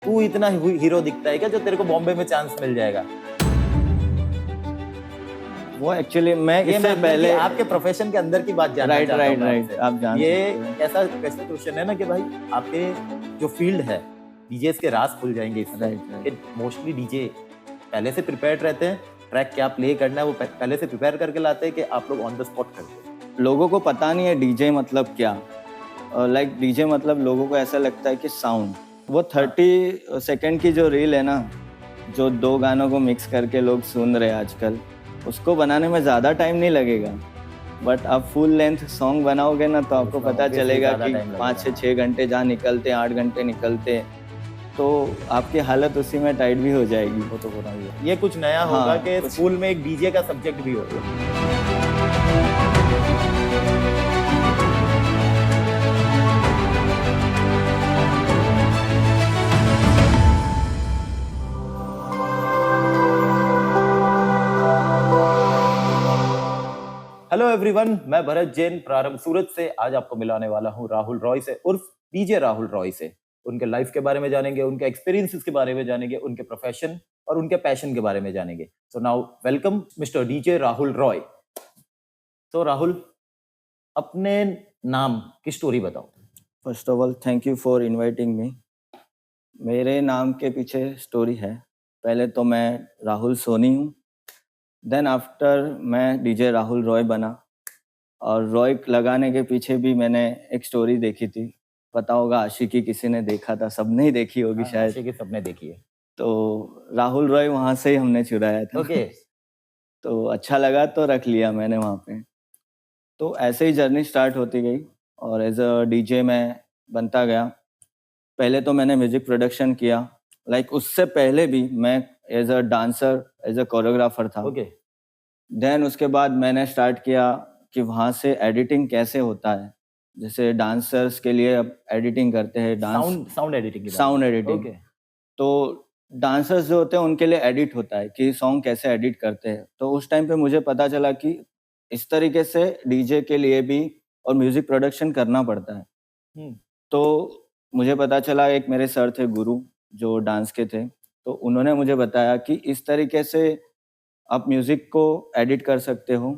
तू इतना हीरो दिखता है क्या जो तेरे को बॉम्बे में चांस मिल जाएगा? वो एक्चुअली मैं ये इससे मैं पहले आपके प्रोफेशन के अंदर की बात जानना चाहता हूँ मैं राइट आपसे। आप जान ये सकते हो। ऐसा कैसा क्वेश्चन है ना कि भाई आपके जो फील्ड है, डीजेस के राज खुल जाएंगे इससे राइट कि मोस्टली डीजे पहले से प्रिपेयर्ड रहते हैं, ट्रैक क्या प्ले करना है वो पहले से प्रिपेयर करके लाते हैं कि आप लोग ऑन द स्पॉट करते हैं। लोगों को पता नहीं है डीजे मतलब क्या। लाइक डीजे मतलब लोगों को ऐसा लगता है कि साउंड। वो 30 सेकंड की जो रील है ना, जो 2 गानों को मिक्स करके लोग सुन रहे हैं आजकल, उसको बनाने में ज़्यादा टाइम नहीं लगेगा। बट आप फुल लेंथ सॉन्ग बनाओगे ना तो आपको उसमें पता obviously चलेगा ज़्यादा कि time 5 से लगेगा। 6 घंटे जहाँ निकलते हैं, 8 घंटे निकलते हैं, तो आपकी हालत उसी में टाइट भी हो जाएगी। वो तो होना ही है। ये कुछ नया हाँ, होगा कि कुछ- स्कूल में एक डीजे का सब्जेक्ट भी होगा। हेलो एवरीवन, मैं भरत जैन प्रारंभ सूरत से आज आपको मिलाने वाला हूँ राहुल रॉय से उर्फ डीजे राहुल रॉय से। उनके लाइफ के बारे में जानेंगे, उनके एक्सपीरियंसेस के बारे में जानेंगे, उनके प्रोफेशन और उनके पैशन के बारे में जानेंगे। So now welcome mister DJ Rahul Roy. तो राहुल, अपने नाम की स्टोरी बताओ। First of all thank you for inviting me. मेरे नाम के पीछे स्टोरी है। पहले तो मैं राहुल सोनी हूँ, देन आफ्टर मैं डीजे राहुल रॉय बना। और रॉय लगाने के पीछे भी मैंने एक स्टोरी देखी थी। पता होगा आशिकी किसी ने देखा था, सबने ही देखी होगी शायद। आशिकी सबने देखी है। तो राहुल रॉय वहाँ से ही हमने चुराया था। ओके। तो अच्छा लगा तो रख लिया मैंने वहाँ पे। तो ऐसे ही जर्नी स्टार्ट होती गई और एज अ डीजे मैं बनता गया। पहले तो मैंने म्यूजिक प्रोडक्शन किया। लाइक उससे पहले भी मैं as a dancer, as a choreographer था। ओके। देन उसके बाद मैंने स्टार्ट किया कि वहाँ से एडिटिंग कैसे होता है। जैसे डांसर्स के लिए अब एडिटिंग करते हैं, साउंड एडिटिंग की बात साउंड है। एडिटिंग। ओके। तो डांसर्स जो होते हैं उनके लिए एडिट होता है कि सॉन्ग कैसे एडिट करते हैं। तो उस टाइम पे मुझे पता चला कि इस तरीके से डीजे के लिए भी और म्यूजिक प्रोडक्शन करना पड़ता है। तो मुझे पता चला, एक मेरे सर थे गुरु जो डांस के थे, तो उन्होंने मुझे बताया कि इस तरीके से आप म्यूजिक को एडिट कर सकते हो।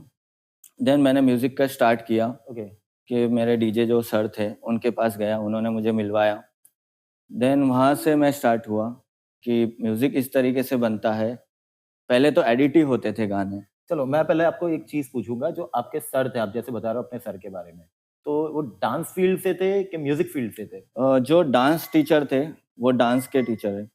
देन मैंने म्यूजिक का स्टार्ट किया। ओके। कि मेरे डीजे जो सर थे उनके पास गया, उन्होंने मुझे मिलवाया। देन वहाँ से मैं स्टार्ट हुआ कि म्यूजिक इस तरीके से बनता है। पहले तो एडिट ही होते थे गाने। चलो, मैं पहले आपको एक चीज पूछूंगा। जो आपके सर थे, आप जैसे बता रहे हो अपने सर के बारे में, तो वो डांस फील्ड से थे कि म्यूजिक फील्ड से थे? जो डांस टीचर थे वो डांस के टीचर है,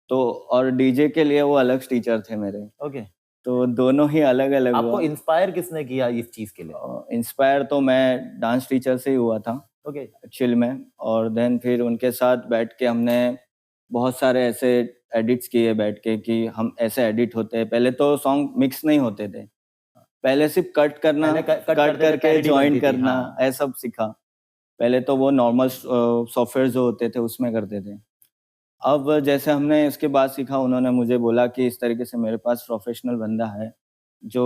तो और डीजे के लिए वो अलग टीचर थे मेरे। ओके। तो दोनों ही अलग अलग आपको हुआ। इंस्पायर किसने किया इस चीज के लिए? इंस्पायर तो मैं डांस टीचर से ही हुआ था ओके। एक्चुअल में। और देन फिर उनके साथ बैठ के हमने बहुत सारे ऐसे एडिट्स किए बैठ के कि हम ऐसे एडिट होते हैं। पहले तो सॉन्ग मिक्स नहीं होते थे, पहले सिर्फ कट करना, पहले कट कट करते थे, करके पैरोडी ज्वाइन बनती थी। करना, हाँ। ऐसा सब सीखा। पहले तो वो नॉर्मल सॉफ्टवेयर जो होते थे उसमें करते थे। अब जैसे हमने इसके बाद सीखा, उन्होंने मुझे बोला कि इस तरीके से मेरे पास प्रोफेशनल बंदा है जो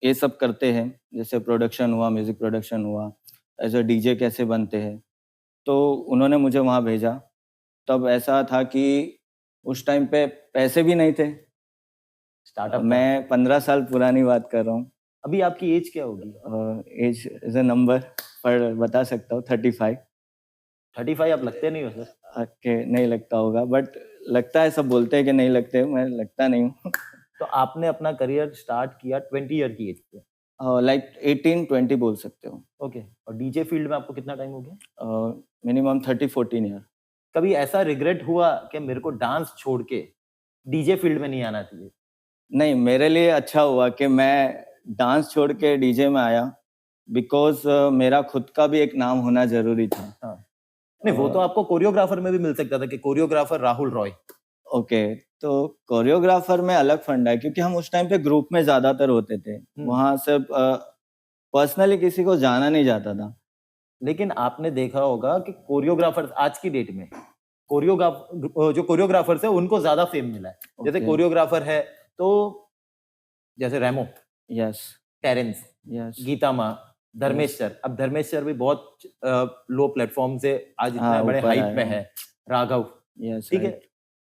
ये सब करते हैं, जैसे प्रोडक्शन हुआ, म्यूजिक प्रोडक्शन हुआ, एज अ डीजे कैसे बनते हैं। तो उन्होंने मुझे वहाँ भेजा। तब ऐसा था कि उस टाइम पे पैसे भी नहीं थे। स्टार्टअप था। मैं 15 साल पुरानी बात कर रहा हूँ। अभी आपकी एज क्या होगी? एज इज अ नंबर, पर बता सकता हूँ 35। 35? आप लगते नहीं हो सर। के नहीं लगता होगा, बट लगता है, सब बोलते हैं कि नहीं लगते, मैं लगता नहीं हूँ। तो आपने अपना करियर स्टार्ट किया 20 ईयर की एज पे? लाइक 18-20 बोल सकते हो। ओके। और डीजे फील्ड में आपको कितना टाइम हो गया? Minimum 30-14 year. कभी ऐसा रिग्रेट हुआ कि मेरे को डांस छोड़ के डीजे फील्ड में नहीं आना चाहिए? नहीं, मेरे लिए अच्छा हुआ कि मैं डांस छोड़ के डीजे में आया, बिकॉज मेरा खुद का भी एक नाम होना जरूरी था। हाँ। नहीं, वो तो आपको कोरियोग्राफर में भी मिल सकता था कि कोरियोग्राफर राहुल रॉय। ओके, तो कोरियोग्राफर में अलग फंड है क्योंकि हम उस टाइम पे ग्रुप में ज्यादातर होते थे। वहां से पर्सनली किसी को जाना नहीं जाता था। लेकिन आपने देखा होगा कि कोरियोग्राफर आज की डेट में जो कोरियोग्राफर्स है उनको ज्यादा फेम मिला है। जैसे Okay. कोरियोग्राफर है तो जैसे रेमो, यस टेरेंस, यस गीता माँ, धर्मेश सर। अब धर्मेश सर भी बहुत लो प्लेटफॉर्म से आज इतना बड़े ऊपर हाइप आए में हैं। है। राघव, यस ठीक है। राइट।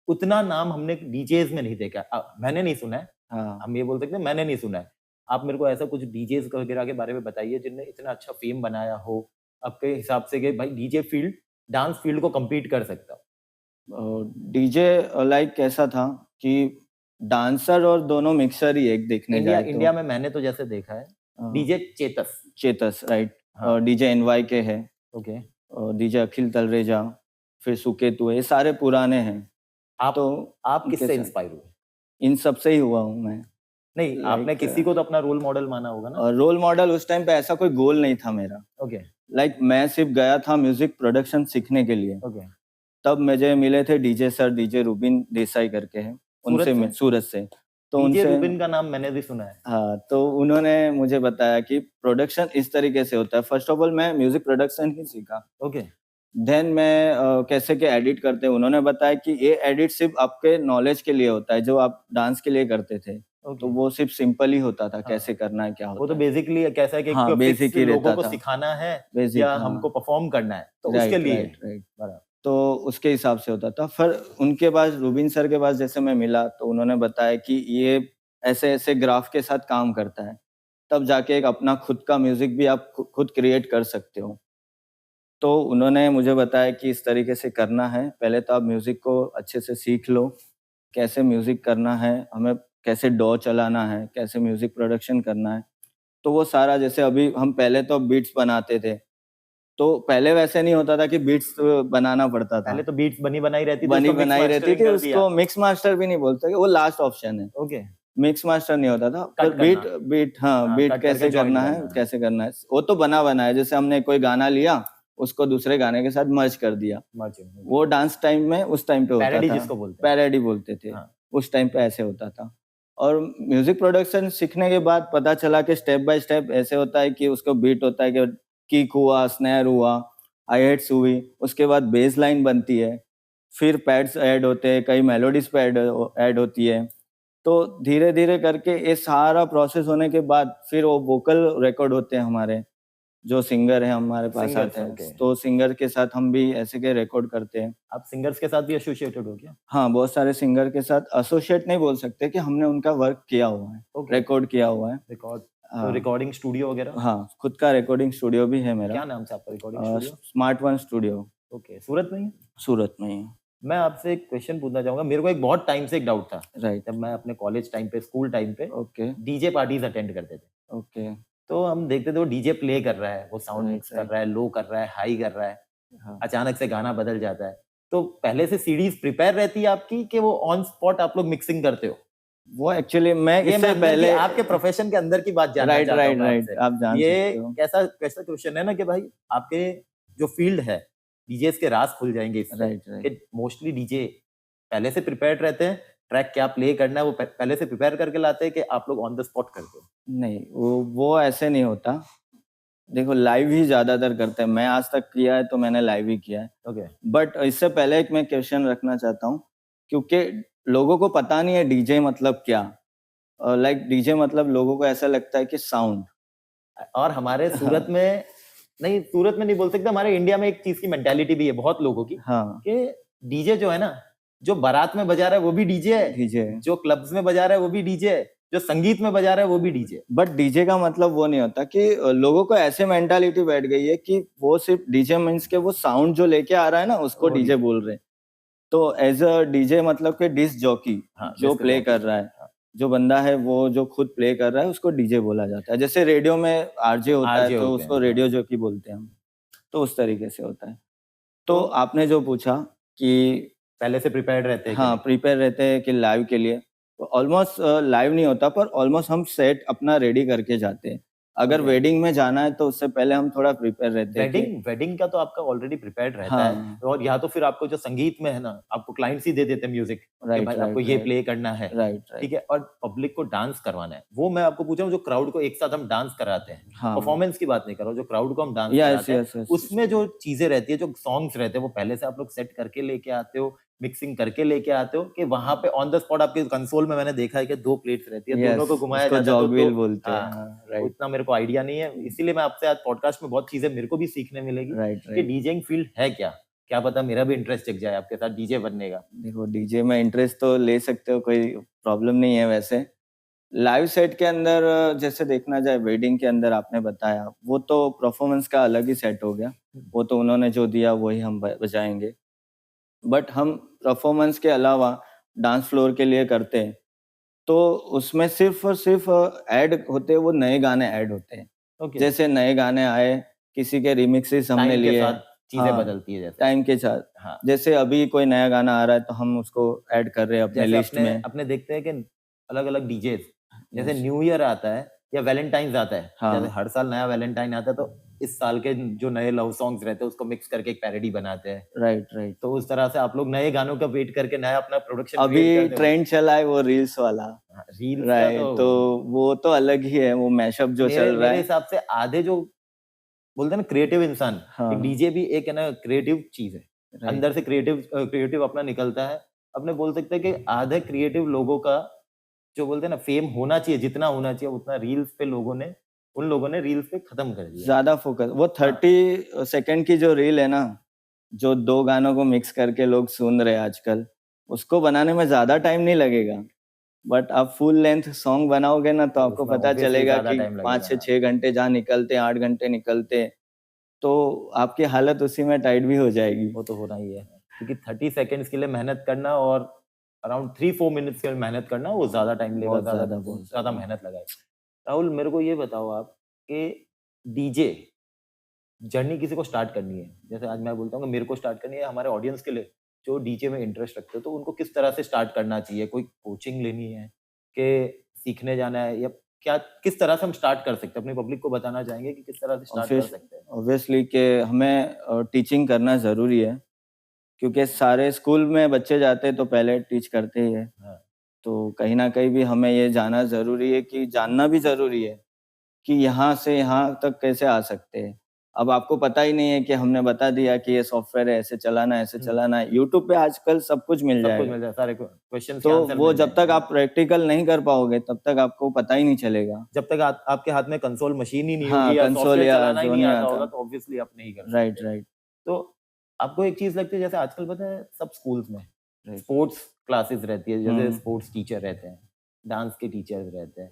उतना नाम हमने डीजेज में नहीं देखा। मैंने नहीं सुना है, हाँ। हम ये बोल सकते हैं मैंने नहीं सुना है। आप मेरे को ऐसा कुछ डीजेज वगैरह के बारे में बताइए जिनने इतना अच्छा फेम बनाया हो आपके हिसाब से कि भाई डीजे फील्ड डांस फील्ड को कम्पीट कर सकता हो। डीजे लाइक कैसा था कि डांसर और दोनों मिक्सर ही एक देखने इंडिया जाए तो इंडिया में मैंने तो जैसे देखा है डीजे चेतस, चेतस राइट, हाँ। डीजे एनवाई के है, ओके। डीजे अखिल तलरेजा, फिर सुकेतु, ये सारे पुराने हैं। आप तो आप इनके किससे साथ इंस्पायर हुए? इन सब से ही हुआ हूँ मैं। नहीं, आपने लाइक किसी को तो अपना रोल मॉडल माना होगा ना? रोल मॉडल उस टाइम पे ऐसा कोई गोल नहीं था मेरा। ओके, लाइक मैं सिर्फ गया था म्यूजिक प्रोडक्शन सीखने के लिए। ओके। तब मुझे मिले थे DJ sir, DJ Rubin Desai करके हैं, सूरत उनसे से? मैं सूरत से। तो डीजे उनसे रूबिन का नाम मैंने भी सुना है। हाँ, तो उन्होंने मुझे बताया कि प्रोडक्शन इस तरीके से होता है। फर्स्ट ऑफ ऑल मैं म्यूजिक प्रोडक्शन ही सीखा। ओके, देन मैं कैसे के एडिट करते हैं उन्होंने बताया कि ये एडिट सिर्फ आपके नॉलेज के लिए होता है, जो आप डांस के लिए करते थे। तो ओके। वो सिर्फ सिंपल ही होता था, हाँ, कैसे करना है, क्या वो तो होता है। बेसिकली कैसा है कि हाँ, एक बेसिक फिक्स ही लोगों रहता को था। सिखाना है बेसिक या हाँ, हमको परफॉर्म करना है, तो उसके राइट, लिए है। Right, right. बराबर। तो उसके हिसाब से होता था। फिर उनके पास रूबिन सर के पास जैसे मैं मिला तो उन्होंने बताया कि ये ऐसे-ऐसे ग्राफ के साथ काम करता है। तब जाके एक अपना खुद का म्यूज़िक भी आप खुद क्रिएट कर सकते हो। तो उन्होंने मुझे बताया कि इस तरीके से करना है, पहले तो आप म्यूज़िक को अच्छे से सीख लो, कैसे म्यूज़िक करना है, हमें कैसे डॉ चलाना है, कैसे म्यूज़िक प्रोडक्शन करना है। तो वो सारा जैसे अभी हम पहले तो बीट्स बनाते थे, तो पहले वैसे नहीं होता था कि बीट्स बनाना पड़ता था। पहले तो बीट्स बनी बनाई रहती थी, बनी उसको मिक्स बनाई रहती मास्टरिंग थी, कर दिया। उसको मिक्स मास्टर भी नहीं बोलते, वो लास्ट ऑप्शन है। ओके, मिक्स मास्टर नहीं होता था, पर कट करना। बीट हाँ, बीट कट करके कैसे जॉइंट करना है, करना है। कैसे करना है, वो तो बना है। जैसे हमने कोई गाना लिया, उसको दूसरे गाने के साथ मर्ज कर दिया। मर्चिंग। वो डांस टाइम में उस टाइम पे होता पैरोडी था। जिसको बोलते हैं। पैरोडी बोलते थे। हाँ। उस टाइम पे ऐसे होता था। और म्यूजिक प्रोडक्शन सीखने के बाद पता चला कि स्टेप बाय स्टेप ऐसे होता है कि उसको बीट होता है कि किक हुआ, स्नैर हुआ, हाई-हैट्स हुई, उसके बाद बेस लाइन बनती है, फिर पैड्स ऐड होते हैं, कई मेलोडीज पे ऐड होती है। तो धीरे-धीरे करके ये सारा प्रोसेस होने के बाद फिर वो वोकल रिकॉर्ड होते हैं हमारे, जो सिंगर है हमारे पास सिंगर्स, आते हैं। ओके। तो सिंगर के साथ हम भी ऐसे के रिकॉर्ड करते हैं। आप सिंगर्स के साथ भी एसोसिएटेड हो क्या? हाँ, बहुत सारे सिंगर के साथ एसोसिएट नहीं बोल सकते कि हमने उनका वर्क किया हुआ है, ओके। रिकॉर्ड किया हुआ है। रिकॉर्ड, तो हाँ, रिकॉर्डिंग स्टूडियो वगैरह? हाँ, खुद का रिकॉर्डिंग स्टूडियो भी है मेरा। क्या नाम से आपका recording studio? Smart one studio, okay, Surat में ही है? सूरत में ही है। मैं आपसे एक क्वेश्चन पूछना चाहूँगा, मेरे को एक बहुत टाइम से एक डाउट था। राइट, जब मैं अपने कॉलेज टाइम पे, स्कूल टाइम पे ओके, डीजे पार्टीज़ अटेंड करते थे। ओके, तो हम देखते थे वो डीजे प्ले कर रहा है, वो साउंड राइट, मिक्स कर राइट, रहा है, लो कर रहा है, हाई कर रहा है, हाँ। अचानक से गाना बदल जाता है। तो पहले से सीडीज़ प्रिपेयर रहती है आपकी कि वो ऑन स्पॉट आप लोग मिक्सिंग करते हो? वो एक्चुअली मैं ये मैं इससे अंदर की पहले आपके प्रोफेशन के अंदर की बात जानना राइट, चाहता हूँ राइट, मैं राइट, आपसे। आप जान ये सकते हो। कैसा कैसा क्वेश्चन है ना कि भाई आपके जो फील्ड है, डीजेस के राज खुल जाएँगे इससे राइट, राइट। कि मोस्टली डीजे पहले से प्रिपेयर्ड रहते हैं, ट्रैक क्या प्ले करना है वो पहले से प्रिपेयर करके लाते हैं कि आप लोग ऑन द स्पॉट करते हो? नहीं, वो ऐसे नहीं होता। देखो लाइव ही ज़्यादातर करते हैं, मैं आज तक किया है तो मैंने लाइव ही किया है। ओके, बट इससे पहले एक मैं क्वेश्चन रखना चाहता हूँ, क्योंकि लोगों को पता नहीं है डीजे मतलब क्या? लाइक डीजे मतलब लोगों को ऐसा लगता है कि साउंड। और हमारे सूरत हाँ, में नहीं, सूरत में नहीं बोल सकते, हमारे इंडिया में एक चीज़ की मेंटालिटी भी है बहुत लोगों की हाँ, कि डीजे जो है ना, जो बारात में बजा रहा है वो भी डीजे है, डीजे। जो क्लब्स में बजा रहा है वो भी डीजे है, जो संगीत में बजा रहा है वो भी डीजे है। बट डीजे का मतलब वो नहीं होता कि लोगों को ऐसे मेंटालिटी बैठ गई है कि वो सिर्फ डीजे मीन्स के वो साउंड जो लेके आ रहा है ना उसको वो डीजे बोल रहे हैं। तो एज अ डीजे मतलब कि डिस्क जॉकी हाँ, जो डिस्क प्ले जॉकी। कर रहा है, हाँ, जो बंदा है वो जो खुद प्ले कर रहा है उसको डीजे बोला जाता है। जैसे रेडियो में आरजे होता है आरजे तो होते हैं। उसको हाँ, रेडियो जॉकी बोलते हैं हम। तो उस तरीके से होता है। तो तो आपने जो पूछा कि पहले से प्रिपेयर्ड रहते हैं कि हाँ, नहीं? प्रिपेयर रहते हैं कि लाइव के लिए। तो ऑलमोस्ट लाइव नहीं होता पर ऑलमोस्ट हम सेट अपना रेडी करके जाते हैं। अगर ओके। वेडिंग में जाना है तो उससे पहले हम थोड़ा प्रिपेयर रहते हैं कि वेडिंग का तो आपका ऑलरेडी प्रिपेयर्ड रहता है हाँ, और या तो फिर आपको जो संगीत में है ना, आपको क्लाइंट्स ही दे देते हैं म्यूजिक कि राइट, भाई आपको राइट, ये राइट, प्ले करना है, राइट, ठीक राइट। है? और पब्लिक को डांस करवाना है। वो मैं आपको पूछ रहा हूँ जो क्राउड को एक साथ हम डांस कराते हैं, हाँ, परफॉर्मेंस की बात नहीं कर रहा हूँ, जो क्राउड को हम डांस यस, कराते हैं, यस, यस। उसमें जो चीजें रहती है, जो सॉन्ग्स रहते हैं, वो पहले से आप लोग सेट करके लेके आते हो, मिक्सिंग करके लेके आते हो कि वहां पे ऑन द स्पॉट आपके कंसोल में मैंने देखा है कि 2 प्लेट्स रहती है, दोनों यस, को घुमाया उसको जाता है तो जॉग 2 व्हील बोलते हैं। हाँ, हाँ, वो राइट, इतना मेरे को आइडिया नहीं है, इसीलिए मैं आपसे आज पॉडकास्ट में बहुत चीजें मेरे को भी सीखने मिलेगी राइट, कि राइट। डीजेइंग फील्ड है क्या? क्या पता मेरा भी इंटरेस्ट जग जाए आपके साथ डीजे बनने का। देखो डीजे में इंटरेस्ट तो ले सकते हो, कोई प्रॉब्लम नहीं है वैसे। लाइव सेट के अंदर जैसे देखना जाए वेडिंग के अंदर आपने बताया, वो तो परफॉर्मेंस का अलग ही सेट हो गया। वो तो उन्होंने जो दिया वही हम बजाएँगे। बट हम परफॉर्मेंस के अलावा डांस फ्लोर के लिए करते हैं, तो उसमें सिर्फ़ और सिर्फ़ ऐड होते हैं, वो नए गाने ऐड होते हैं। ओके, जैसे नए गाने आए, किसी के रिमिक्सेस हमने टाइम के लिए। साथ चीज़ें हाँ, बदलती है जैसे। टाइम के साथ। हाँ, जैसे अभी कोई नया गाना आ रहा है तो हम उसको ऐड कर रहे हैं अपने जैसे लिस्ट अपने में। अपने देखते हैं कि अलग-अलग डीजेज़ जैसे यस। न्यू ईयर आता है या वैलेंटाइन्स आता है, जैसे हाँ, हर साल नया वैलेंटाइन आता है तो इस साल के जो नए लव सॉन्ग्स रहते हैं उसको मिक्स करके एक पैरोडी बनाते हैं। Right, right. तो उस तरह से आप लोग नए गानों का वेट करके नया अपना प्रोडक्शन क्रिएट अभी करते हो। ट्रेंड चला है वो रील्स वाला। हाँ, रील्स का तो राइट, तो वो तो अलग ही है, वो मैशअप जो मेरे चल रहा मेरे है। हिसाब से आधे जो बोलते हैं ना क्रिएटिव इंसान, एक हाँ, डीजे भी एक है ना क्रिएटिव चीज़ है। राइट। अंदर से क्रिएटिव अपना निकलता है। अपने बोल सकते हैं कि आधे क्रिएटिव लोगों का जो बोलते हैं ना फेम होना चाहिए, जितना होना चाहिए उतना रील्स पे उन लोगों ने रील्स पे खत्म कर दिया है। ज़्यादा फ़ोकस वो हाँ, 30 सेकंड की जो रील है ना, जो 2 गानों को मिक्स करके लोग सुन रहे हैं आजकल, उसको बनाने में ज़्यादा टाइम नहीं लगेगा। बट आप फुल लेंथ सॉन्ग बनाओगे ना तो तो आपको उसमें पता ऑब्वियसली चलेगा ज़्यादा कि टाइम 5 लगेगा। से हाँ, 6 घंटे जहाँ निकलते हैं, 8 घंटे निकलते हैं, तो आपकी हालत उसी में टाइट भी हो जाएगी। वो तो होना ही है। क्योंकि 30 सेकंड्स के लिए मेहनत करना और अराउंड 3-4 मिनट्स के लिए मेहनत करना वो ज़्यादा टाइम लेगा, बहुत ज़्यादा ज़्यादा। मेहनत लगाएगा। राहुल मेरे को ये बताओ आप कि डीजे जर्नी किसी को स्टार्ट करनी है, जैसे आज मैं बोलता हूँ कि मेरे को स्टार्ट करनी है, हमारे ऑडियंस के लिए जो डीजे में इंटरेस्ट रखते हैं, तो उनको किस तरह से स्टार्ट करना चाहिए? कोई कोचिंग लेनी है कि सीखने जाना है या क्या किस तरह से हम स्टार्ट कर सकते हैं? अपनी पब्लिक को बताना चाहेंगे कि किस तरह से स्टार्ट कर सकते हैं? ऑब्वियसली कि हमें टीचिंग करना ज़रूरी है, क्योंकि सारे स्कूल में बच्चे जाते हैं तो पहले टीच करते ही हैं। हाँ, तो कहीं न कहीं भी हमें ये जानना भी ज़रूरी है कि यहाँ से यहाँ तक कैसे आ सकते हैं। अब आपको पता ही नहीं है कि हमने बता दिया कि ये सॉफ्टवेयर है, ऐसे हुँ, चलाना है। यूट्यूब पे आजकल सब कुछ मिल सब कुछ जाएगा। मिल जाए, सारे क्वेश्चन्स तो के आंसर वो मिल जब तक जाएँगे। आप प्रैक्टिकल नहीं कर पाओगे, तब तक आपको पता ही नहीं चलेगा। जब तक आपके हाथ में कंसोल मशीन ही नहीं हाँ, होगी या कंसोल सॉफ्टवेयर या चलाना ही जो नहीं नहीं आता आता। होगा, तो ऑब्वियसली आप नहीं कर राइट, सकते। राइट, तो आपको एक चीज़ लगती है जैसे आजकल पता है सब स्कूल्स में राइट। स्पोर्ट्स क्लासेस रहती है, जैसे हुँ। स्पोर्ट्स टीचर रहते हैं, डांस के टीचर्स रहते हैं।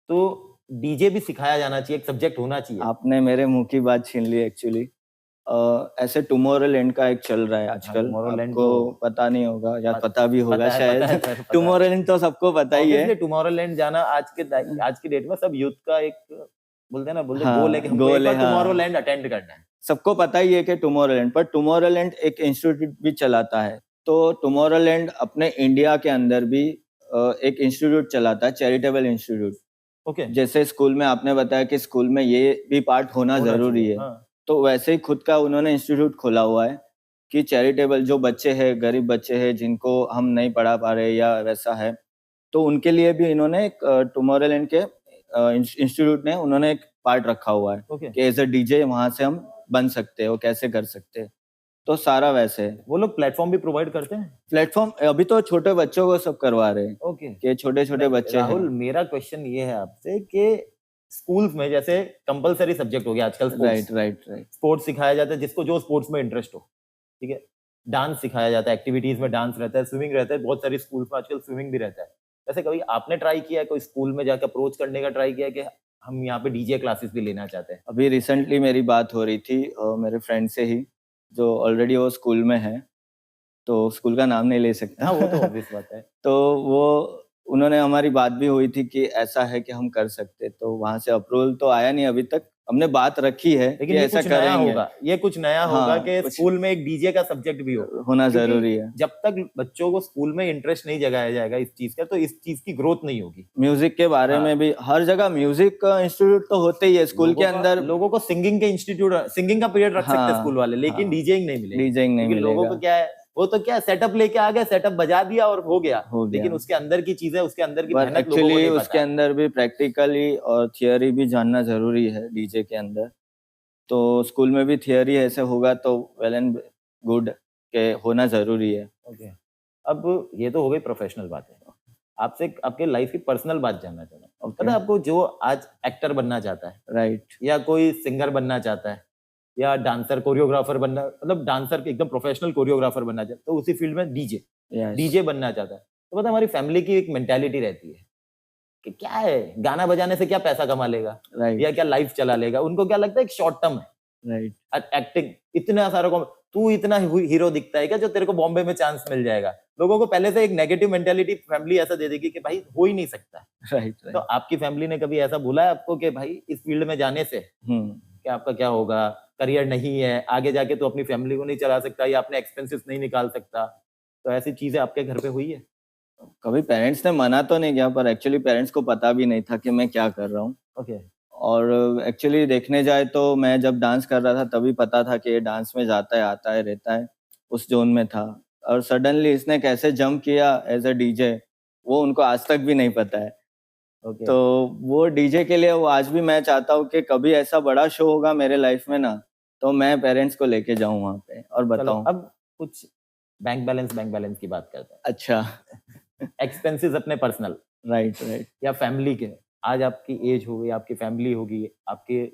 तो डीजे भी सिखाया जाना चाहिए, एक सब्जेक्ट होना चाहिए। आपने मेरे मुँह की बात छीन ली एक्चुअली। ऐसे टुमारोलैंड का एक चल रहा है हाँ, आजकल, टुमारोलैंड आपको तो पता नहीं होगा या पत पता भी होगा पता शायद। है सर, पता है। टुमारोलैंड तो सबको पता ही है। ऑब्वियसली टुमारोलैंड जाना आज की डेट में सब यूथ का एक बोलते हैं गोल है कि हाँ, हमको एक गोल है, बार हाँ। टुमारोलैंड अटेंड करना है। सबको पता ही है कि टुमारोलैंड, पर टुमारोलैंड एक इंस्टीट्यूट भी चलाता है। तो टुमारोलैंड अपने इंडिया के अंदर भी एक इंस्टीट्यूट चलाता है, चैरिटेबल इंस्टीट्यूट। ओके, जैसे स्कूल में आपने बताया कि स्कूल में ये भी पार्ट होना होना ज़रूरी चाहिए। है। हाँ, तो वैसे ही खुद का उन्होंने इंस्टीट्यूट खोला हुआ है कि चैरिटेबल जो बच्चे हैं, गरीब बच्चे हैं जिनको हम नहीं पढ़ा पा रहे या वैसा है, तो उनके लिए भी इन्होंने एक टुमारोलैंड के इंस्टीट्यूट ने उन्होंने एक पार्ट रखा हुआ है ओके। कि एज़ अ डीजे वहाँ से हम बन सकते हैं, वो कैसे कर सकते हैं। तो सारा वैसे है। वो लोग प्लेटफ़ॉर्म भी प्रोवाइड करते हैं? प्लेटफ़ॉर्म अभी तो छोटे बच्चों को सब करवा रहे हैं ओके। कि छोटे-छोटे नहीं, बच्चे हैं। राहुल मेरा क्वेश्चन ये है आपसे कि स्कूल्स में जैसे कंपल्सरी सब्जेक्ट हो गया आजकल sports. Right, right, right. Sports सिखाया जाता है जिसको जो स्पोर्ट्स में इंटरेस्ट हो, ठीक है? डांस सिखाया जाता है, एक्टिविटीज़ में डांस रहता है, स्विमिंग रहता है, बहुत सारी स्कूल्स में आजकल स्विमिंग भी रहता है। वैसे कभी आपने ट्राई किया है, कोई स्कूल में जाके अप्रोच करने का ट्राई किया है कि हम यहाँ पे डीजे क्लासेस भी लेना चाहते हैं? अभी रिसेंटली मेरी बात हो रही थी मेरे फ्रेंड से ही, जो ऑलरेडी वो स्कूल में है, तो स्कूल का नाम नहीं ले सकता। हाँ, वो तो ऑब्वियस बात है। तो वो उन्होंने हमारी बात भी हुई थी कि ऐसा है कि हम कर सकते, तो वहाँ से अप्रूवल तो आया नहीं अभी तक। हमने बात रखी है कि लेकिन ऐसा करेंगे। ये कुछ नया होगा हाँ, कि कुछ स्कूल में एक डीजे का सब्जेक्ट भी हो। होना क्योंकि ज़रूरी है। जब तक बच्चों को स्कूल में इंटरेस्ट नहीं जगाया जाएगा इस चीज़ का, तो इस चीज़ की ग्रोथ नहीं होगी। म्यूज़िक के बारे हाँ, में भी हर जगह म्यूज़िक का इंस्टीट्यूट तो होते ही है, स्कूल के अंदर। लोगों को सिंगिंग का पीरियड रख सकते हैं स्कूल हाँ, वाले, लेकिन हाँ, डीजेइंग नहीं मिलेगी। डीजेइंग नहीं क्योंकि लोगों मिलेगा, को क्या है, वो तो क्या सेटअप लेके आ गए, सेटअप बजा दिया और हो गया। हो लेकिन गया। उसके अंदर की चीज़ें, उसके अंदर की पर मेहनत लोगों को एक्चुअली नहीं उसके पता। अंदर भी प्रैक्टिकली और थियरी भी जानना ज़रूरी है डीजे के अंदर। तो स्कूल में भी थियरी ऐसे होगा तो वेल एंड गुड के होना ज़रूरी है। ओके। अब ये तो हो गई प्रोफेशनल बातें। आपसे आपके लाइफ की पर्सनल बात जानना चाहता हूँ। ओके, पता है आपको जो आज एक्टर बनना चाहता है राइट, या कोई सिंगर बनना चाहता है, या डांसर कोरियोग्राफर बनना, मतलब डांसर एकदम प्रोफेशनल कोरियोग्राफर बनना चाहता है, तो उसी फील्ड में डीजे यस, डीजे बनना चाहता है। तो पता है हमारी फैमिली की एक मेंटालिटी रहती है कि क्या है, गाना बजाने से क्या पैसा कमा लेगा राइट, या क्या लाइफ चला लेगा। उनको क्या लगता है एक शॉर्ट टर्म है। राइट, एक्टिंग इतना सारा तू इतना हीरो दिखता है क्या जो तेरे को बॉम्बे में चांस मिल जाएगा। लोगों को पहले से एक नेगेटिव मेंटालिटी फैमिली ऐसा दे देगी कि भाई हो ही नहीं सकता। राइट, तो राइट। आपकी फैमिली ने कभी ऐसा बोला है आपको कि भाई इस फील्ड में जाने से हुँ। कि आपका क्या होगा, करियर नहीं है, आगे जाके तो अपनी फैमिली को नहीं चला सकता या अपने एक्सपेंसेस नहीं निकाल सकता। तो ऐसी चीजें आपके घर पे हुई है? कभी पेरेंट्स ने मना तो नहीं किया, पर एक्चुअली पेरेंट्स को पता भी नहीं था कि मैं क्या कर रहा हूँ। ओके। और एक्चुअली देखने जाए तो मैं जब डांस कर रहा था तभी पता था कि ये डांस में जाता है, आता है, रहता है, उस ज़ोन में था। और सडनली इसने कैसे जंप किया एज़ अ डीजे, वो उनको आज तक भी नहीं पता है। ओके। तो वो डीजे के लिए वो आज भी मैं चाहता हूँ कि कभी ऐसा बड़ा शो होगा मेरे लाइफ़ में ना, तो मैं पेरेंट्स को लेके जाऊँ वहाँ पे और चलो बताऊँ। अब कुछ बैंक बैलेंस की बात करते अच्छा। हैं। एक्सपेंसेस अपने पर्सनल राइट, राइट। या फैमिली के। आज आपकी एज हो गई, आपकी फैमिली होगी, आपके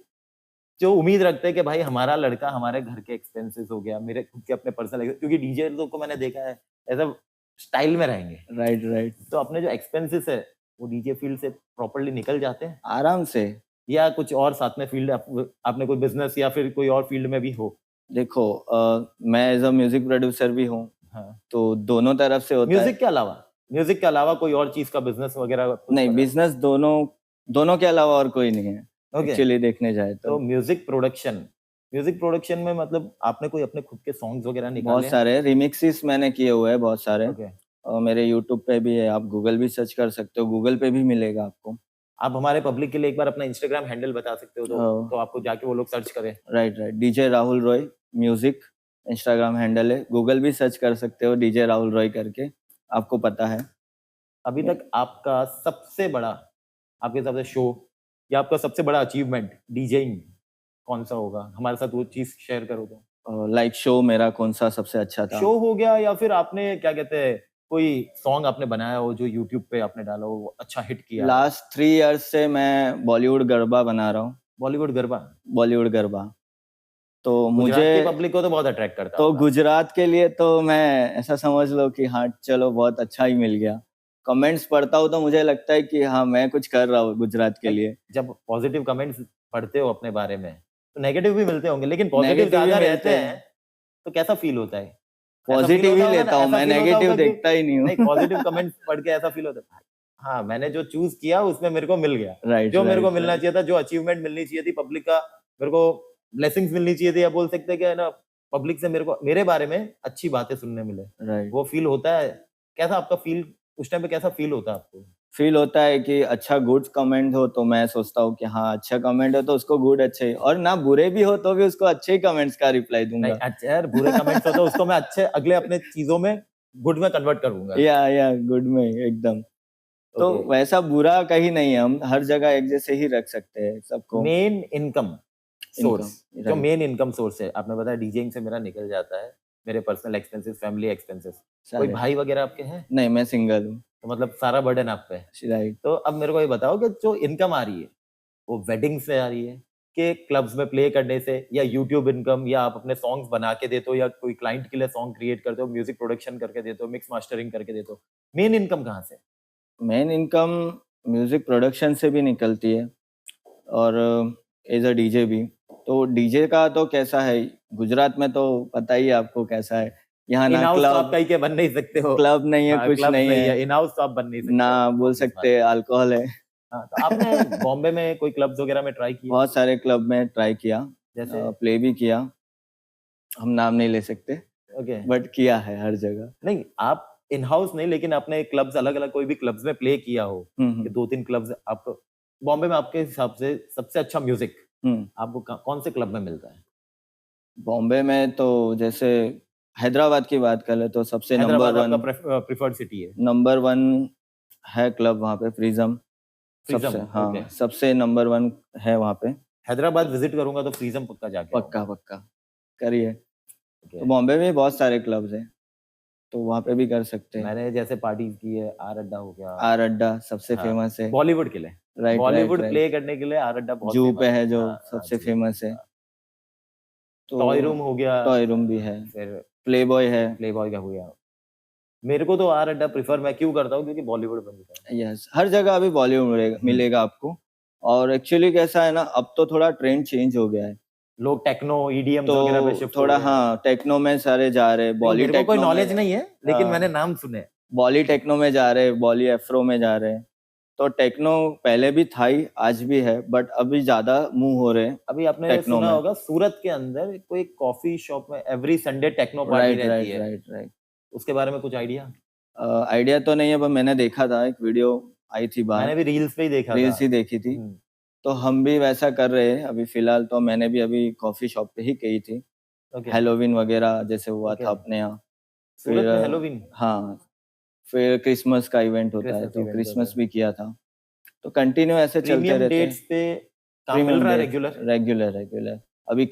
जो उम्मीद रखते हैं कि भाई हमारा लड़का हमारे घर के एक्सपेंसेस हो गया, मेरे खुद के अपने पर्सनल, क्योंकि डीजे लोग को मैंने देखा है ऐसा स्टाइल में रहेंगे। Right, right. तो अपने जो एक्सपेंसेस है वो डीजे फील्ड से प्रॉपर्ली निकल जाते हैं आराम से। या कुछ और साथ में फील्ड आपने कोई बिजनेस या फिर कोई और फील्ड में भी हो? देखो मैं एज़ अ म्यूज़िक प्रोड्यूसर भी हूँ, हाँ। तो दोनों तरफ से होता है। म्यूजिक के अलावा कोई और चीज का बिजनेस वगैरह कुछ नहीं, करा? बिज़नेस दोनों दोनों के अलावा और कोई नहीं है, ओके। एक्चुअली देखने जाए तो तो। म्यूजिक प्रोडक्शन में मतलब आपने कोई अपने खुद के सॉन्ग्स वगैरह बहुत निकाले हैं? सारे रिमिक्सेस मैंने किए हुए हैं बहुत सारे। ओके। मेरे यूट्यूब पे भी है, आप गूगल भी सर्च कर सकते हो, गूगल पे भी मिलेगा आपको। आप हमारे पब्लिक के लिए एक बार अपना इंस्टाग्राम हैंडल बता सकते हो तो आपको जाके वो लोग सर्च करें। Right, right. DJ Rahul Roy music Instagram handle है, गूगल भी सर्च कर सकते हो डीजे राहुल रॉय करके, आपको पता है। अभी तक आपका सबसे बड़ा, आपके हिसाब से शो या आपका सबसे बड़ा अचीवमेंट डीजेइंग कौन सा होगा? हमारे साथ वो चीज शेयर करो तो। लाइक शो मेरा कौन-सा सबसे अच्छा था? शो हो गया या फिर आपने क्या कहते हैं कोई सॉन्ग आपने बनाया हो जो यूट्यूब पे आपने डाला हो, वो अच्छा हिट किया हो? लास्ट 3 इयर्स से मैं बॉलीवुड गरबा बना रहा हूँ, बॉलीवुड गरबा? बॉलीवुड गरबा। तो मुझे गुजरात की पब्लिक को तो बहुत अट्रैक्ट करता तो होगा। गुजरात के लिए तो मैं ऐसा समझ लो कि हाँ, चलो बहुत अच्छा ही मिल गया। कमेंट्स पढ़ता हूँ तो मुझे लगता है कि हाँ, मैं कुछ कर रहा हूँ गुजरात के लाइक लिए। जब पॉजिटिव कमेंट्स पढ़ते हो अपने बारे में, तो नेगेटिव भी मिलते होंगे, लेकिन पॉजिटिव नेगेटिव भी ज़्यादा रहते मिलते हैं, हैं, तो कैसा फ़ील होता है? ऐसा फ़ील पॉज़िटिव होता ही होगा ना, लेता हूँ ऐसा मैं, फ़ील होता नेगेटिव होगा कि देखता ही नहीं नहीं, हूँ। पॉजिटिव कमेंट्स पढ़ के ऐसा फ़ील होता है, हाँ, मैंने जो चूज़ किया उसमें मेरे को मिल गया। राइट, जो मेरे को राइट, मिलना राइट, चाहिए था, जो अचीवमेंट मिलनी चाहिए थी पब्लिक का, मेरे को ब्लेसिंग्स मिलनी चाहिए थी, या बोल सकते हैं कि है ना, पब्लिक से मेरे को मेरे बारे में अच्छी बातें सुनने मिले। राइट। वो फ़ील होता है? कैसा आपका फ़ील उस टाइम पे कैसा फ़ील होता है आपको? फ़ील होता है कि अच्छा गुड कमेंट हो तो मैं सोचता हूँ कि हाँ, अच्छा कमेंट है तो उसको गुड अच्छे ही, और ना बुरे भी हो तो भी उसको अच्छे ही कमेंट्स का रिप्लाई नहीं, दूँगा। अच्छा यार, बुरे कमेंट्स हो तो उसको मैं अच्छे अगले अपने चीज़ों में गुड में कन्वर्ट करूँगा। या गुड में एकदम। तो ओके। वैसा बुरा कहीं नहीं है, हम हर जगह एक जैसे ही रख सकते हैं सबको। मेन इनकम सोर्स, इनकम, जो राइट, मेन इनकम सोर्स है, आपने बताया डीजेइंग से मेरा निकल जाता है, मेरे पर्सनल एक्सपेंसेस, फैमिली एक्सपेंसेस। कोई सारे। भाई वगैरह आपके हैं? नहीं, मैं सिंगल हूँ। तो मतलब सारा बर्डन आप पे है। राइट। तो अब मेरे को ये बताओ कि जो इनकम आ रही है, वो वेडिंग से आ रही है कि क्लब्स में प्ले करने से, या यूट्यूब इनकम, या आप अपने सॉन्ग्स बना के देते हो, या कोई क्लाइंट के लिए सॉन्ग क्रिएट करते हो, म्यूजिक प्रोडक्शन करके देते हो, मिक्स मास्टरिंग करके देते हो? मेन इनकम कहाँ से? मेन इनकम म्यूज़िक प्रोडक्शन से भी निकलती है और एज़ अ डीजे भी। तो डीजे का तो कैसा है, गुजरात में तो पता ही है आपको कैसा है। यहाँ इन ना हाउस तो आप क्लब कहीं के बन नहीं सकते हो। क्लब नहीं है, हाँ, कुछ क्लब नहीं सही है, है, इन हाउस तो आप बन नहीं ना सकते हो, बोल ऑब्वियस बात सकते है। अल्कोहल है। हाँ, तो आपने बॉम्बे में कोई क्लब्स वगैरह में ट्राई किए? बहुत सारे क्लब में ट्राई किया, जैसे? प्ले भी किया, हम नाम नहीं ले सकते, ओके। बट किया है हर जगह। नहीं, आप इन हाउस नहीं, लेकिन आपने क्लब्स अलग-अलग कोई भी क्लब्स में प्ले किया हो, हुँ, कि हुँ, 2-3 क्लब्स आपको बॉम्बे में आपके हिसाब से सबसे अच्छा म्यूजिक हुँ। आपको कौन से क्लब में मिलता है? बॉम्बे में तो जैसे हैदराबाद की बात करें तो सबसे हैदराबाद आपका प्रेफर्ड सिटी है? नंबर 1 है क्लब वहाँ पे प्रिज़्म। सबसे, प्रिज्म, ओके। हाँ, सबसे नंबर 1 है वहाँ पे। हैदराबाद विजिट करूँगा तो प्रिज्म पक्का जाके पक्का, आऊँगा। पक्का, करिए। ओके। तो बॉम्बे में बहुत सारे क्लब्स हैं, तो वहाँ पे भी कर सकते हैं। मैंने जैसे पार्टीज़ की है, आर अड्डा हो गया। आर अड्डा सबसे हाँ, फ़ेमस है। बॉलीवुड के लिए। Right, right, Bollywood right. Play करने के लिए आर अड्डा बहुत जुहू फेमस पे है। है जो हाँ, हाँ, सबसे जी, फ़ेमस है। हाँ। टॉय तो रूम हो गया, टॉय रूम भी है, फिर प्लेबॉय है। प्लेबॉय का हो गया। मेरे को तो आर अड्डा प्रेफर मैं क्यों करता हूँ क्योंकि बॉलीवुड बन चुका है। यस, हर जगह अभी बॉलीवुड मिलेगा मिलेगा आपको। और एक्चुअली कैसा है ना, अब तो थोड़ा ट्रेंड चेंज हो गया है। लोग टेक्नो ईडीएम वगैरह पे तो शिफ्ट हो थोड़ा गए हैं। हाँ, टेक्नो में सारे जा रहे हैं, देखो, बॉली मेरे को कोई टेक्नो नॉलेज में नहीं है, लेकिन मैंने हाँ, नाम सुने। बॉली टेक्नो में जा रहे हैं, बॉली एफ्रो में जा रहे हैं। तो टेक्नो पहले भी था ही, आज भी है, बट अभी ज़्यादा मूव हो रहे हैं अभी आपने टेक्नो सुना में। होगा सूरत के अंदर कोई कॉफी शॉप में every Sunday techno party right, रहती राइट, है। Right, right. उसके बारे में कुछ आइडिया? आइडिया तो नहीं है, पर मैंने देखा था, एक वीडियो आई थी बाहर, मैंने भी रील्स पे ही देखा था। रील्स ही देखी थी। हम्म, तो हम भी वैसा कर रहे हैं अभी फिलहाल। तो मैंने भी अभी कॉफी शॉप पे ही की थी, ओके हेलोवीन वगैरह जैसे हुआ ओके। था अपने यहाँ। सूरत फिर में हेलोवीन हाँ, फिर क्रिसमस का इवेंट होता है, क्रिसमस तो इवेंट होता क्रिसमस है। भी किया था। तो कंटिन्यू ऐसे चलते प्रीमियम रहते हैं। डेट्स पे काम मिल प्रीमियम रहा है डेट रेगुलर? Regular regular. अभी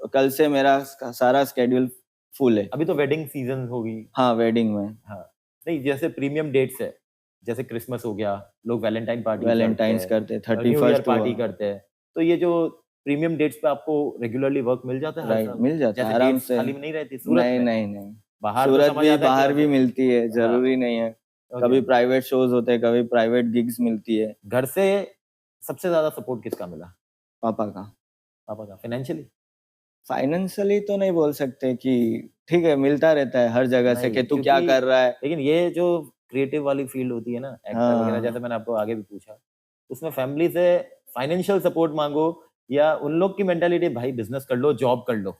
कल से मेरा सारा स्केड्यूल फुल है। अभी तो वेडिंग सीजन होगी। हाँ, वेडिंग में। हाँ, नहीं जैसे प्रीमियम डेट्स है, जैसे क्रिसमस हो गया, लोग वैलेंटाइन पार्टी करते वैलेंटाइंस हैं, करते, न्यू ईयर 31st पार्टी हुआ। करते हैं। तो ये जो प्रीमियम डेट्स पे आपको रेगुलरली वर्क मिल जाता है हर राइट, साल? मिल जाता है जैसे आराम डेट्स से। खाली में नहीं रहती सूरत नहीं, में? नहीं, नहीं। बाहर तो सूरत समझ भी आता है कि बाहर भी आपको मिलती है, हाँ जरूरी नहीं है। ओके। कभी प्राइवेट शोज होते हैं, कभी प्राइवेट गिग्स मिलती है। घर से सबसे ज्यादा सपोर्ट किसका मिला? पापा का। पापा का फाइनेंशियली? फाइनेंशियली तो नहीं बोल सकते कि ठीक है, मिलता रहता है हर जगह से कि नहीं तू क्या क्योंकि कर रहा है। लेकिन ये जो क्रिएटिव वाली फील्ड होती है ना, एक्टर वगैरह, जैसे हाँ, मैंने आपको आगे भी पूछा, उसमें फैमिली से फाइनेंशियल सपोर्ट मांगो या उन लोग की मेंटालिटी भाई बिजनेस कर लो, जॉब कर लो?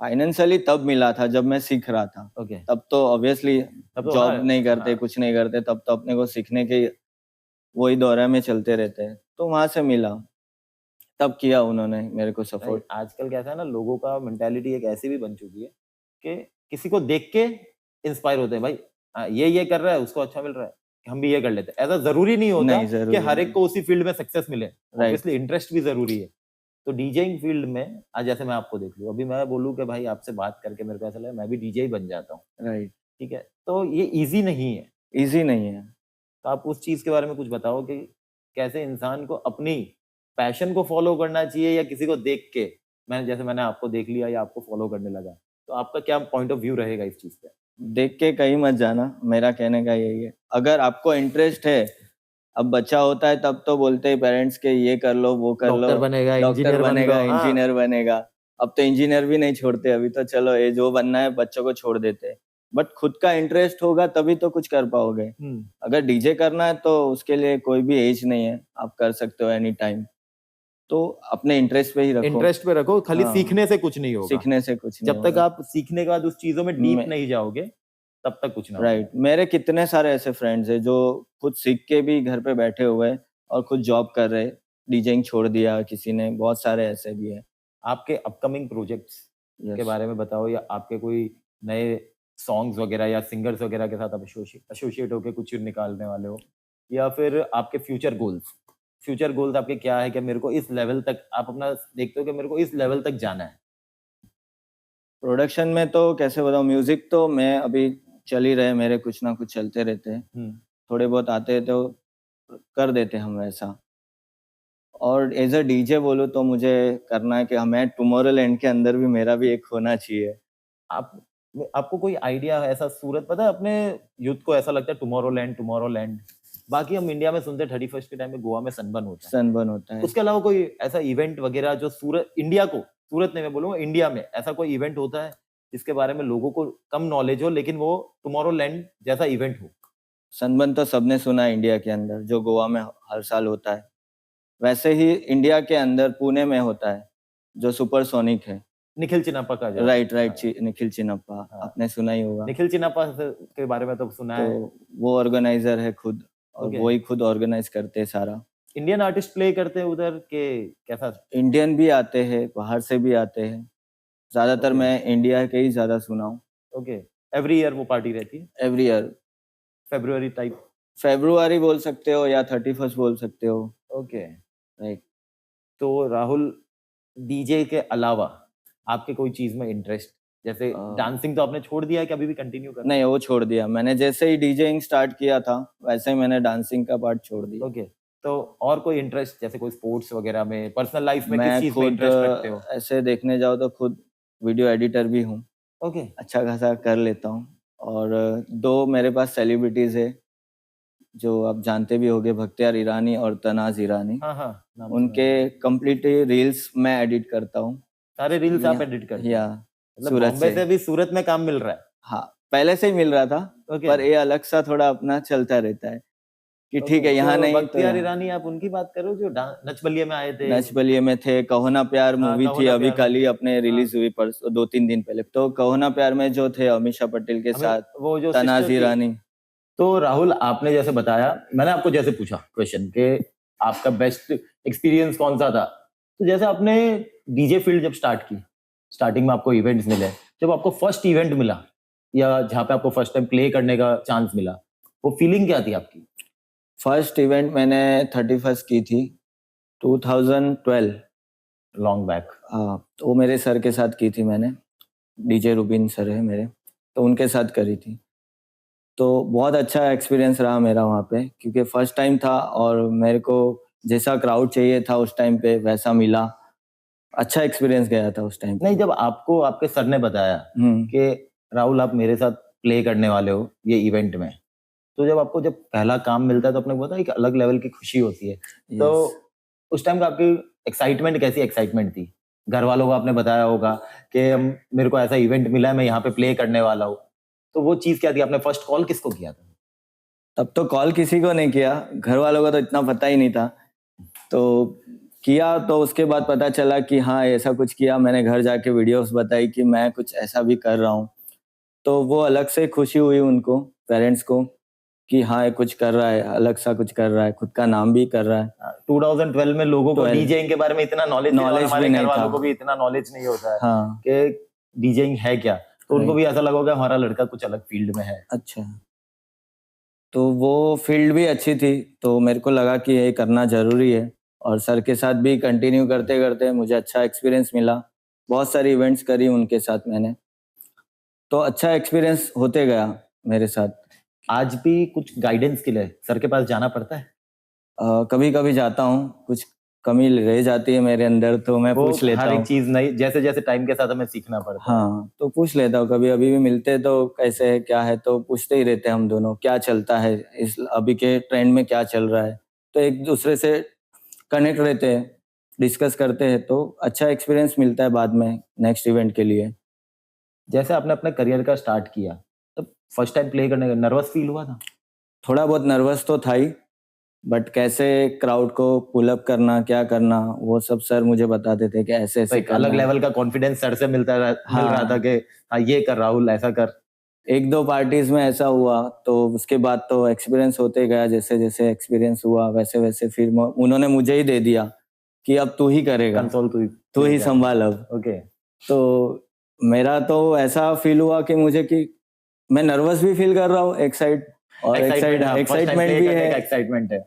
फाइनेंशियली तब मिला था जब मैं सीख रहा था। ओके। तब तो ऑब्वियसली तब तो हाँ जॉब नहीं करते, हाँ कुछ नहीं करते, तब तो अपने को सीखने के वही दौरा में चलते रहते हैं। तो वहां से मिला, तब किया उन्होंने मेरे को भाई सपोर्ट। आजकल कैसा है ना, लोगों का मेंटालिटी एक ऐसी भी बन चुकी है कि किसी को देख के इंस्पायर होते हैं भाई। ये कर रहा है, उसको अच्छा मिल रहा है, हम भी ये कर लेते हैं। ऐसा जरूरी नहीं होता नहीं, कि जरूरी हर एक नहीं। को उसी फील्ड में सक्सेस मिले। राइट, ऑब्वियसली इंटरेस्ट भी जरूरी है। तो डीजेइंग फील्ड में आज जैसे मैं आपको देख लूं, अभी मैं बोलूं कि भाई आपसे बात करके मेरे को ऐसा लगा मैं भी डीजे ही बन जाता हूँ। राइट। ठीक है, तो ये इजी नहीं है। इजी नहीं है। तो आप उस चीज के बारे में कुछ बताओ कि कैसे इंसान को अपनी पैशन को फॉलो करना चाहिए या किसी को देख के, मैंने आपको देख लिया या आपको फॉलो करने लगा, तो आपका क्या पॉइंट ऑफ व्यू रहेगा इस चीज पे? देख के कहीं मत जाना, मेरा कहने का यही है। अगर आपको इंटरेस्ट है, अब बच्चा होता है तब तो बोलते हैं पेरेंट्स के ये कर लो, वो कर लो, डॉक्टर बनेगा, डॉक्टर इंजीनियर बन लो, बनेगा, हाँ। इंजीनियर बनेगा। अब तो इंजीनियर भी नहीं छोड़ते, अभी तो चलो ये जो बनना है बच्चों को छोड़ देते हैं। बट खुद का इंटरेस्ट होगा तभी तो कुछ कर पाओगे। हम्म। अगर डीजे करना है तो उसके लिए कोई भी एज नहीं है, आप कर सकते हो एनी टाइम। तो अपने इंटरेस्ट पे ही रखो। इंटरेस्ट पे रखो, खाली हाँ, सीखने से कुछ नहीं होगा। सीखने से कुछ नहीं जब तक होगा। आप सीखने के बाद उस चीजों में डीप मैं नहीं जाओगे, तब तक कुछ ना होगा। राइट, मेरे कितने सारे ऐसे फ्रेंड्स हैं जो खुद सीख के भी घर पे बैठे हुए हैं और खुद जॉब कर रहे हैं। डीजेइंग छोड़ दिया किसी ने, बहुत सारे ऐसे भी है। आपके अपकमिंग प्रोजेक्ट्स के यस। बारे में बताओ, या आपके कोई नए सॉन्ग्स वगैरह या सिंगर्स वगैरह के साथ आप एसोसिएट होकर कुछ निकालने वाले हो, या फिर आपके फ्यूचर गोल्स आपके क्या है कि मेरे को इस लेवल तक आप अपना देखते हो कि मेरे को इस लेवल तक जाना है? प्रोडक्शन में तो कैसे बताऊँ, म्यूजिक तो मैं अभी चल ही रहे, मेरे कुछ ना कुछ चलते रहते हैं। हम्म। थोड़े बहुत आते हैं तो कर देते हम वैसा। और एज अ डीजे बोलूँ तो मुझे करना है कि हमें टुमारोलैंड के अंदर भी मेरा भी एक होना चाहिए। आप आपको कोई आइडिया है ऐसा? सूरत पता है अपने यूथ को ऐसा लगता है टुमारोलैंड, बाकी हम इंडिया में सुनते हैं 31st के टाइम में गोवा में सनबर्न होता है। सनबर्न होता है। उसके अलावा कोई ऐसा इवेंट वगैरह जो सूरत नहीं, मैं बोलूंगा इंडिया में ऐसा कोई इवेंट होता है जिसके बारे में लोगों को कम नॉलेज हो लेकिन वो टुमारोलैंड जैसा इवेंट हो? सनबर्न तो सबने सुना है इंडिया के अंदर, जो गोवा में हर साल होता है। वैसे ही इंडिया के अंदर पुणे में होता है, जो सुपरसोनिक है। निखिल चिनप्पा का जो राइट, हाँ, राइट, निखिल चिनप्पा, हाँ। आपने सुना ही होगा। निखिल चिनप्पा के बारे में तो सुना तो है। वो ऑर्गेनाइजर है खुद, और ओके। वो ही खुद ऑर्गेनाइज करते हैं सारा। इंडियन आर्टिस्ट प्ले करते हैं उधर के कैसा? इंडियन भी आते हैं, बाहर से भी आते हैं। ज्यादातर ओके मैं इंडिया के ही ज्यादा सुना हूँ। ओके। एवरी ईयर वो पार्टी रहती है? Every year. February type? February बोल सकते हो या 31st बोल सकते हो। ओके। राइट। तो राहुल, डीजे के अलावा आपके कोई चीज में इंटरेस्ट, जैसे डांसिंग तो आपने छोड़ दिया है कि अभी भी कंटिन्यू कर? नहीं, वो छोड़ दिया मैंने। जैसे ही डीजेइंग स्टार्ट किया था वैसे ही मैंने डांसिंग का पार्ट छोड़ दिया। ओके। तो और कोई इंटरेस्ट, जैसे कोई स्पोर्ट्स वगैरह में, पर्सनल लाइफ में किस मैं चीज में खुद इंटरेस्ट रखते हो? ऐसे देखने जाओ तो खुद वीडियो एडिटर भी हूँ, ओके। अच्छा खासा कर लेता हूँ। और 2 मेरे पास सेलिब्रिटीज़ है, जो आप जानते भी होंगे, बख्तियार ईरानी और तनाज़ ईरानी। हाँ, हाँ, नाम सुना उनके है। कंप्लीटली रील्स मैं एडिट करता हूँ। सारे रील्स आप या एडिट करते हैं? या मतलब सूरत बॉम्बे से। से भी सूरत में काम मिल रहा है? हाँ, पहले से ही मिल रहा था, ओके, पर ये अलग सा थोड़ा अपना चलता रहता है कि ठीक ओके। है, यहाँ तो नहीं तो बख्तियार यहाँ। ईरानी आप उनकी बात कर रहे हो जो नच बलिए में आए थे? नच बलिए में थे, कहो ना प्यार हाँ, मूवी कहो थी ना अभी प्यार कल में ही थे। अपने हाँ, रिलीज हुई परसों 2-3 दिन पहले। तो कहो ना प्यार में जो थे अमीषा पटेल के हमें साथ, वो जो तनाज़ सिस्टर थी। ईरानी। तो राहुल, आपने जैसे बताया, मैंने आपको जैसे पूछा क्वेश्चन कि आपका बेस्ट एक्सपीरियंस कौन सा था, तो जैसे आपने डीजे फील्ड जब स्टार्ट की, स्टार्टिंग में आपको इवेंट्स मिले, जब आपको फर्स्ट इवेंट मिला या जहाँ पे आपको फर्स्ट टाइम प्ले करने का चांस मिला, वो फीलिंग क्या थी आपकी? फर्स्ट इवेंट मैंने 31st की थी 2012। Long back. तो वो मेरे सर के साथ की थी मैंने, डीजे रूबिन सर है मेरे, तो उनके साथ करी थी। तो बहुत अच्छा एक्सपीरियंस रहा मेरा वहाँ पे, क्योंकि फर्स्ट टाइम था और मेरे को जैसा क्राउड चाहिए था उस टाइम पे वैसा मिला। अच्छा एक्सपीरियंस गया था उस टाइम पे। नहीं, जब आपको आपके सर ने बताया हुँ, कि राहुल आप मेरे साथ प्ले करने वाले हो ये इवेंट में, तो जब आपको जब पहला काम मिलता है तो आपने पता एक अलग लेवल की खुशी होती है। तो यस। उस टाइम का आपकी एक्साइटमेंट कैसी एक्साइटमेंट थी? घर वालों को आपने बताया होगा कि मेरे को ऐसा इवेंट मिला है, मैं यहाँ पे प्ले करने वाला हूँ। तो वो चीज़ क्या थी? आपने फर्स्ट कॉल किसको किया था? तब तो कॉल किसी को नहीं किया, घर वालों को तो इतना पता ही नहीं था। तो किया तो उसके बाद पता चला कि हाँ, ऐसा कुछ किया। मैंने घर जाके वीडियोज़ बताई कि मैं कुछ ऐसा भी कर रहा हूँ। तो वो अलग से खुशी हुई उनको, पेरेंट्स को, कि हाँ, ये कुछ कर रहा है, अलग सा कुछ कर रहा है, खुद का नाम भी कर रहा है। 2012 में लोगों को 12 डीजेइंग के बारे में इतना नॉलेज नहीं था और नॉलेज भी हमारे घर नहीं था। वालों को भी इतना नॉलेज नहीं होता है हाँ, कि डीजेइंग है क्या। तो उनको राइट। भी ऐसा लगा होगा हमारा लड़का कुछ अलग फील्ड में है। अच्छा। तो वो फ़ील्ड भी अच्छी थी, तो मेरे को लगा कि ये करना ज़रूरी है और सर के साथ भी कंटिन्यू करते-करते मुझे अच्छा एक्सपीरियंस मिला। बहुत सारी इवेंट्स करी उनके साथ मैंने, तो अच्छा एक्सपीरियंस होते गया मेरे साथ। आज भी कुछ गाइडेंस के लिए सर के पास जाना पड़ता है? कभी-कभी जाता हूँ, कुछ कमी रह जाती है मेरे अंदर तो मैं वो पूछ लेता हर एक हूँ। चीज़ नई जैसे-जैसे टाइम के साथ हमें सीखना पड़ता है। हाँ, तो पूछ लेता हूँ, कभी अभी भी मिलते हैं तो कैसे है, क्या है, तो पूछते ही रहते हैं हम दोनों, क्या चलता है, इस अभी के ट्रेंड में क्या चल रहा है। तो एक-दूसरे से कनेक्ट रहते हैं, डिस्कस करते हैं, तो अच्छा एक्सपीरियंस मिलता है बाद में नेक्स्ट इवेंट के लिए। जैसे आपने अपने करियर का स्टार्ट किया, तब फर्स्ट टाइम प्ले करने का नर्वस फील हुआ था? थोड़ा बहुत नर्वस तो था ही, बट कैसे क्राउड को पुल अप करना, क्या करना, वो सब सर मुझे बताते थे कि तो ऐसे-ऐसे एक अलग करना है। लेवल का कॉन्फिडेंस सर से मिल रहा था हाँ, कि हाँ, ये कर राहुल, ऐसा कर। 1-2 पार्टीज़ में ऐसा हुआ, तो उसके बाद तो एक्सपीरियंस होते गया, जैसे-जैसे एक्सपीरियंस हुआ, वैसे-वैसे फिर म उन्होंने मुझे ही दे दिया कि अब तू ही करेगा, कंसोल तू ही तू प्ले ही कर। सँभाल अब। ओके। तो मेरा तो ऐसा फ़ील हुआ कि मुझे कि मैं नर्वस भी फ़ील कर रहा हूँ एक साइड और एक साइड एक्साइटमेंट, हाँ, फर्स्ट टाइम एक्साइटमेंट प्ले भी करने है। का एक्साइटमेंट है।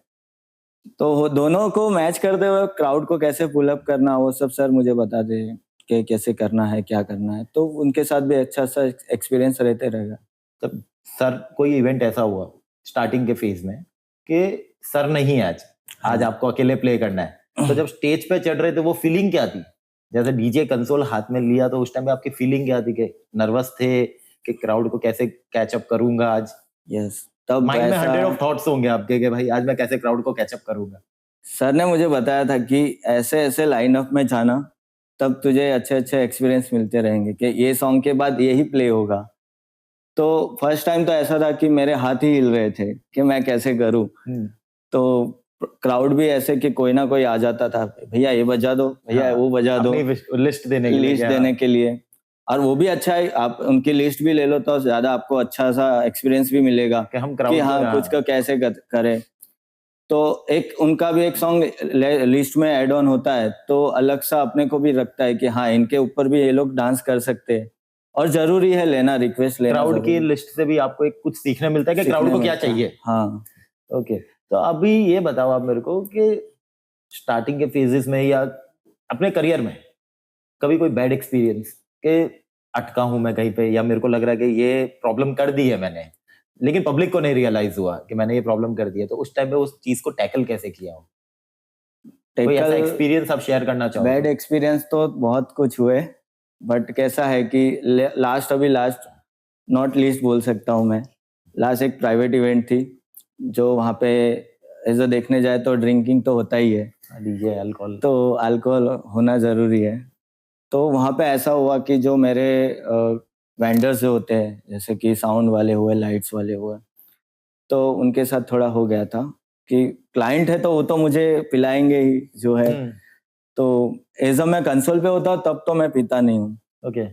तो वो दोनों को मैच करते हुए क्राउड को कैसे पुल अप करना, वो सब सर मुझे बताते हैं कि कैसे करना है, क्या करना है। तो उनके साथ भी अच्छा-सा एक्सपीरियंस रहते रहेगा। तब सर कोई इवेंट ऐसा हुआ स्टार्टिंग के फेज में कि सर नहीं है आज, आज हाँ। आपको अकेले प्ले करना है। तो जब स्टेज पे चढ़ रहे थे वो फीलिंग क्या थी? जैसे डीजे कंसोल हाथ में लिया तो उस टाइम पे आपकी फीलिंग क्या थी कि नर्वस थे कि क्राउड को कैसे कैच अप करूँगा आज? यस, तब माइंड में ऐसा 100 ऑफ थॉट्स होंगे आपके कि भाई आज मैं कैसे क्राउड को कैच अप करूँगा? सर ने मुझे बताया था कि ऐसे-ऐसे लाइनअप में जाना, तब तुझे अच्छे-अच्छे एक्सपीरियंस मिलते रहेंगे कि ये सॉन्ग के बाद यही प्ले होगा। तो फर्स्ट टाइम तो ऐसा था कि मेरे हाथ ही हिल रहे थे कि मैं कैसे करूँ? हुँ, तो क्राउड भी ऐसे कि कोई ना कोई आ जाता था, भैया ये बजा दो, भैया हाँ, वो बजा दो, अपनी लिस्ट देने के लिए लिस्ट कि हाँ, देने के लिए। और वो भी अच्छा है, आप उनकी लिस्ट भी ले लो तो ज़्यादा आपको अच्छा-सा एक्सपीरियंस भी मिलेगा कि हम कि क्राउड को हाँ, कुछ हाँ, का कैसे करें। तो एक उनका भी एक सॉन्ग लिस्ट में ऐड ऑन होता है, तो अलग सा अपने को भी लगता है कि हाँ, इनके ऊपर भी ये लोग डांस कर सकते हैं और ज़रूरी है लेना, रिक्वेस्ट लेना क्राउड की ज़रूरी लिस्ट से भी आपको एक कुछ सीखने मिलता है कि क्राउड सीखने को क्या मिलता है। चाहिए। हाँ, ओके, तो अभी ये बताओ आप मेरे को कि स्टार्टिंग के फेजेस में या अपने करियर में कभी कोई बैड एक्सपीरियंस कि अटका हूं मैं कहीं पे या मेरे को लग रहा है कि ये प्रॉब्लम कर दी है मैंने, लेकिन पब्लिक को नहीं रियलाइज हुआ कि मैंने ये प्रॉब्लम कर दी है, तो उस टाइम पे उस चीज को टैकल कैसे किया हो? कोई ऐसा टेकल एक्सपीरियंस आप शेयर करना चाहो बैड तो? एक्सपीरियंस तो बहुत कुछ हुए, बट कैसा है कि लास्ट नॉट लीस्ट बोल सकता हूँ मैं, लास्ट एक प्राइवेट इवेंट थी जो वहाँ पे ऐसा देखने जाए तो ड्रिंकिंग तो होता ही है, डीजे अल्कोहल। तो अल्कोहल होना ज़रूरी है। तो वहाँ पे ऐसा हुआ कि जो मेरे वेंडर्स जो होते हैं, जैसे कि साउंड वाले हुए, लाइट्स वाले हुए, तो उनके साथ थोड़ा हो गया था कि क्लाइंट है तो वो तो मुझे पिलाएँगे ही जो है। तो ऐसा मैं कंसोल पे होता तब तो मैं पीता नहीं हूँ। ओके।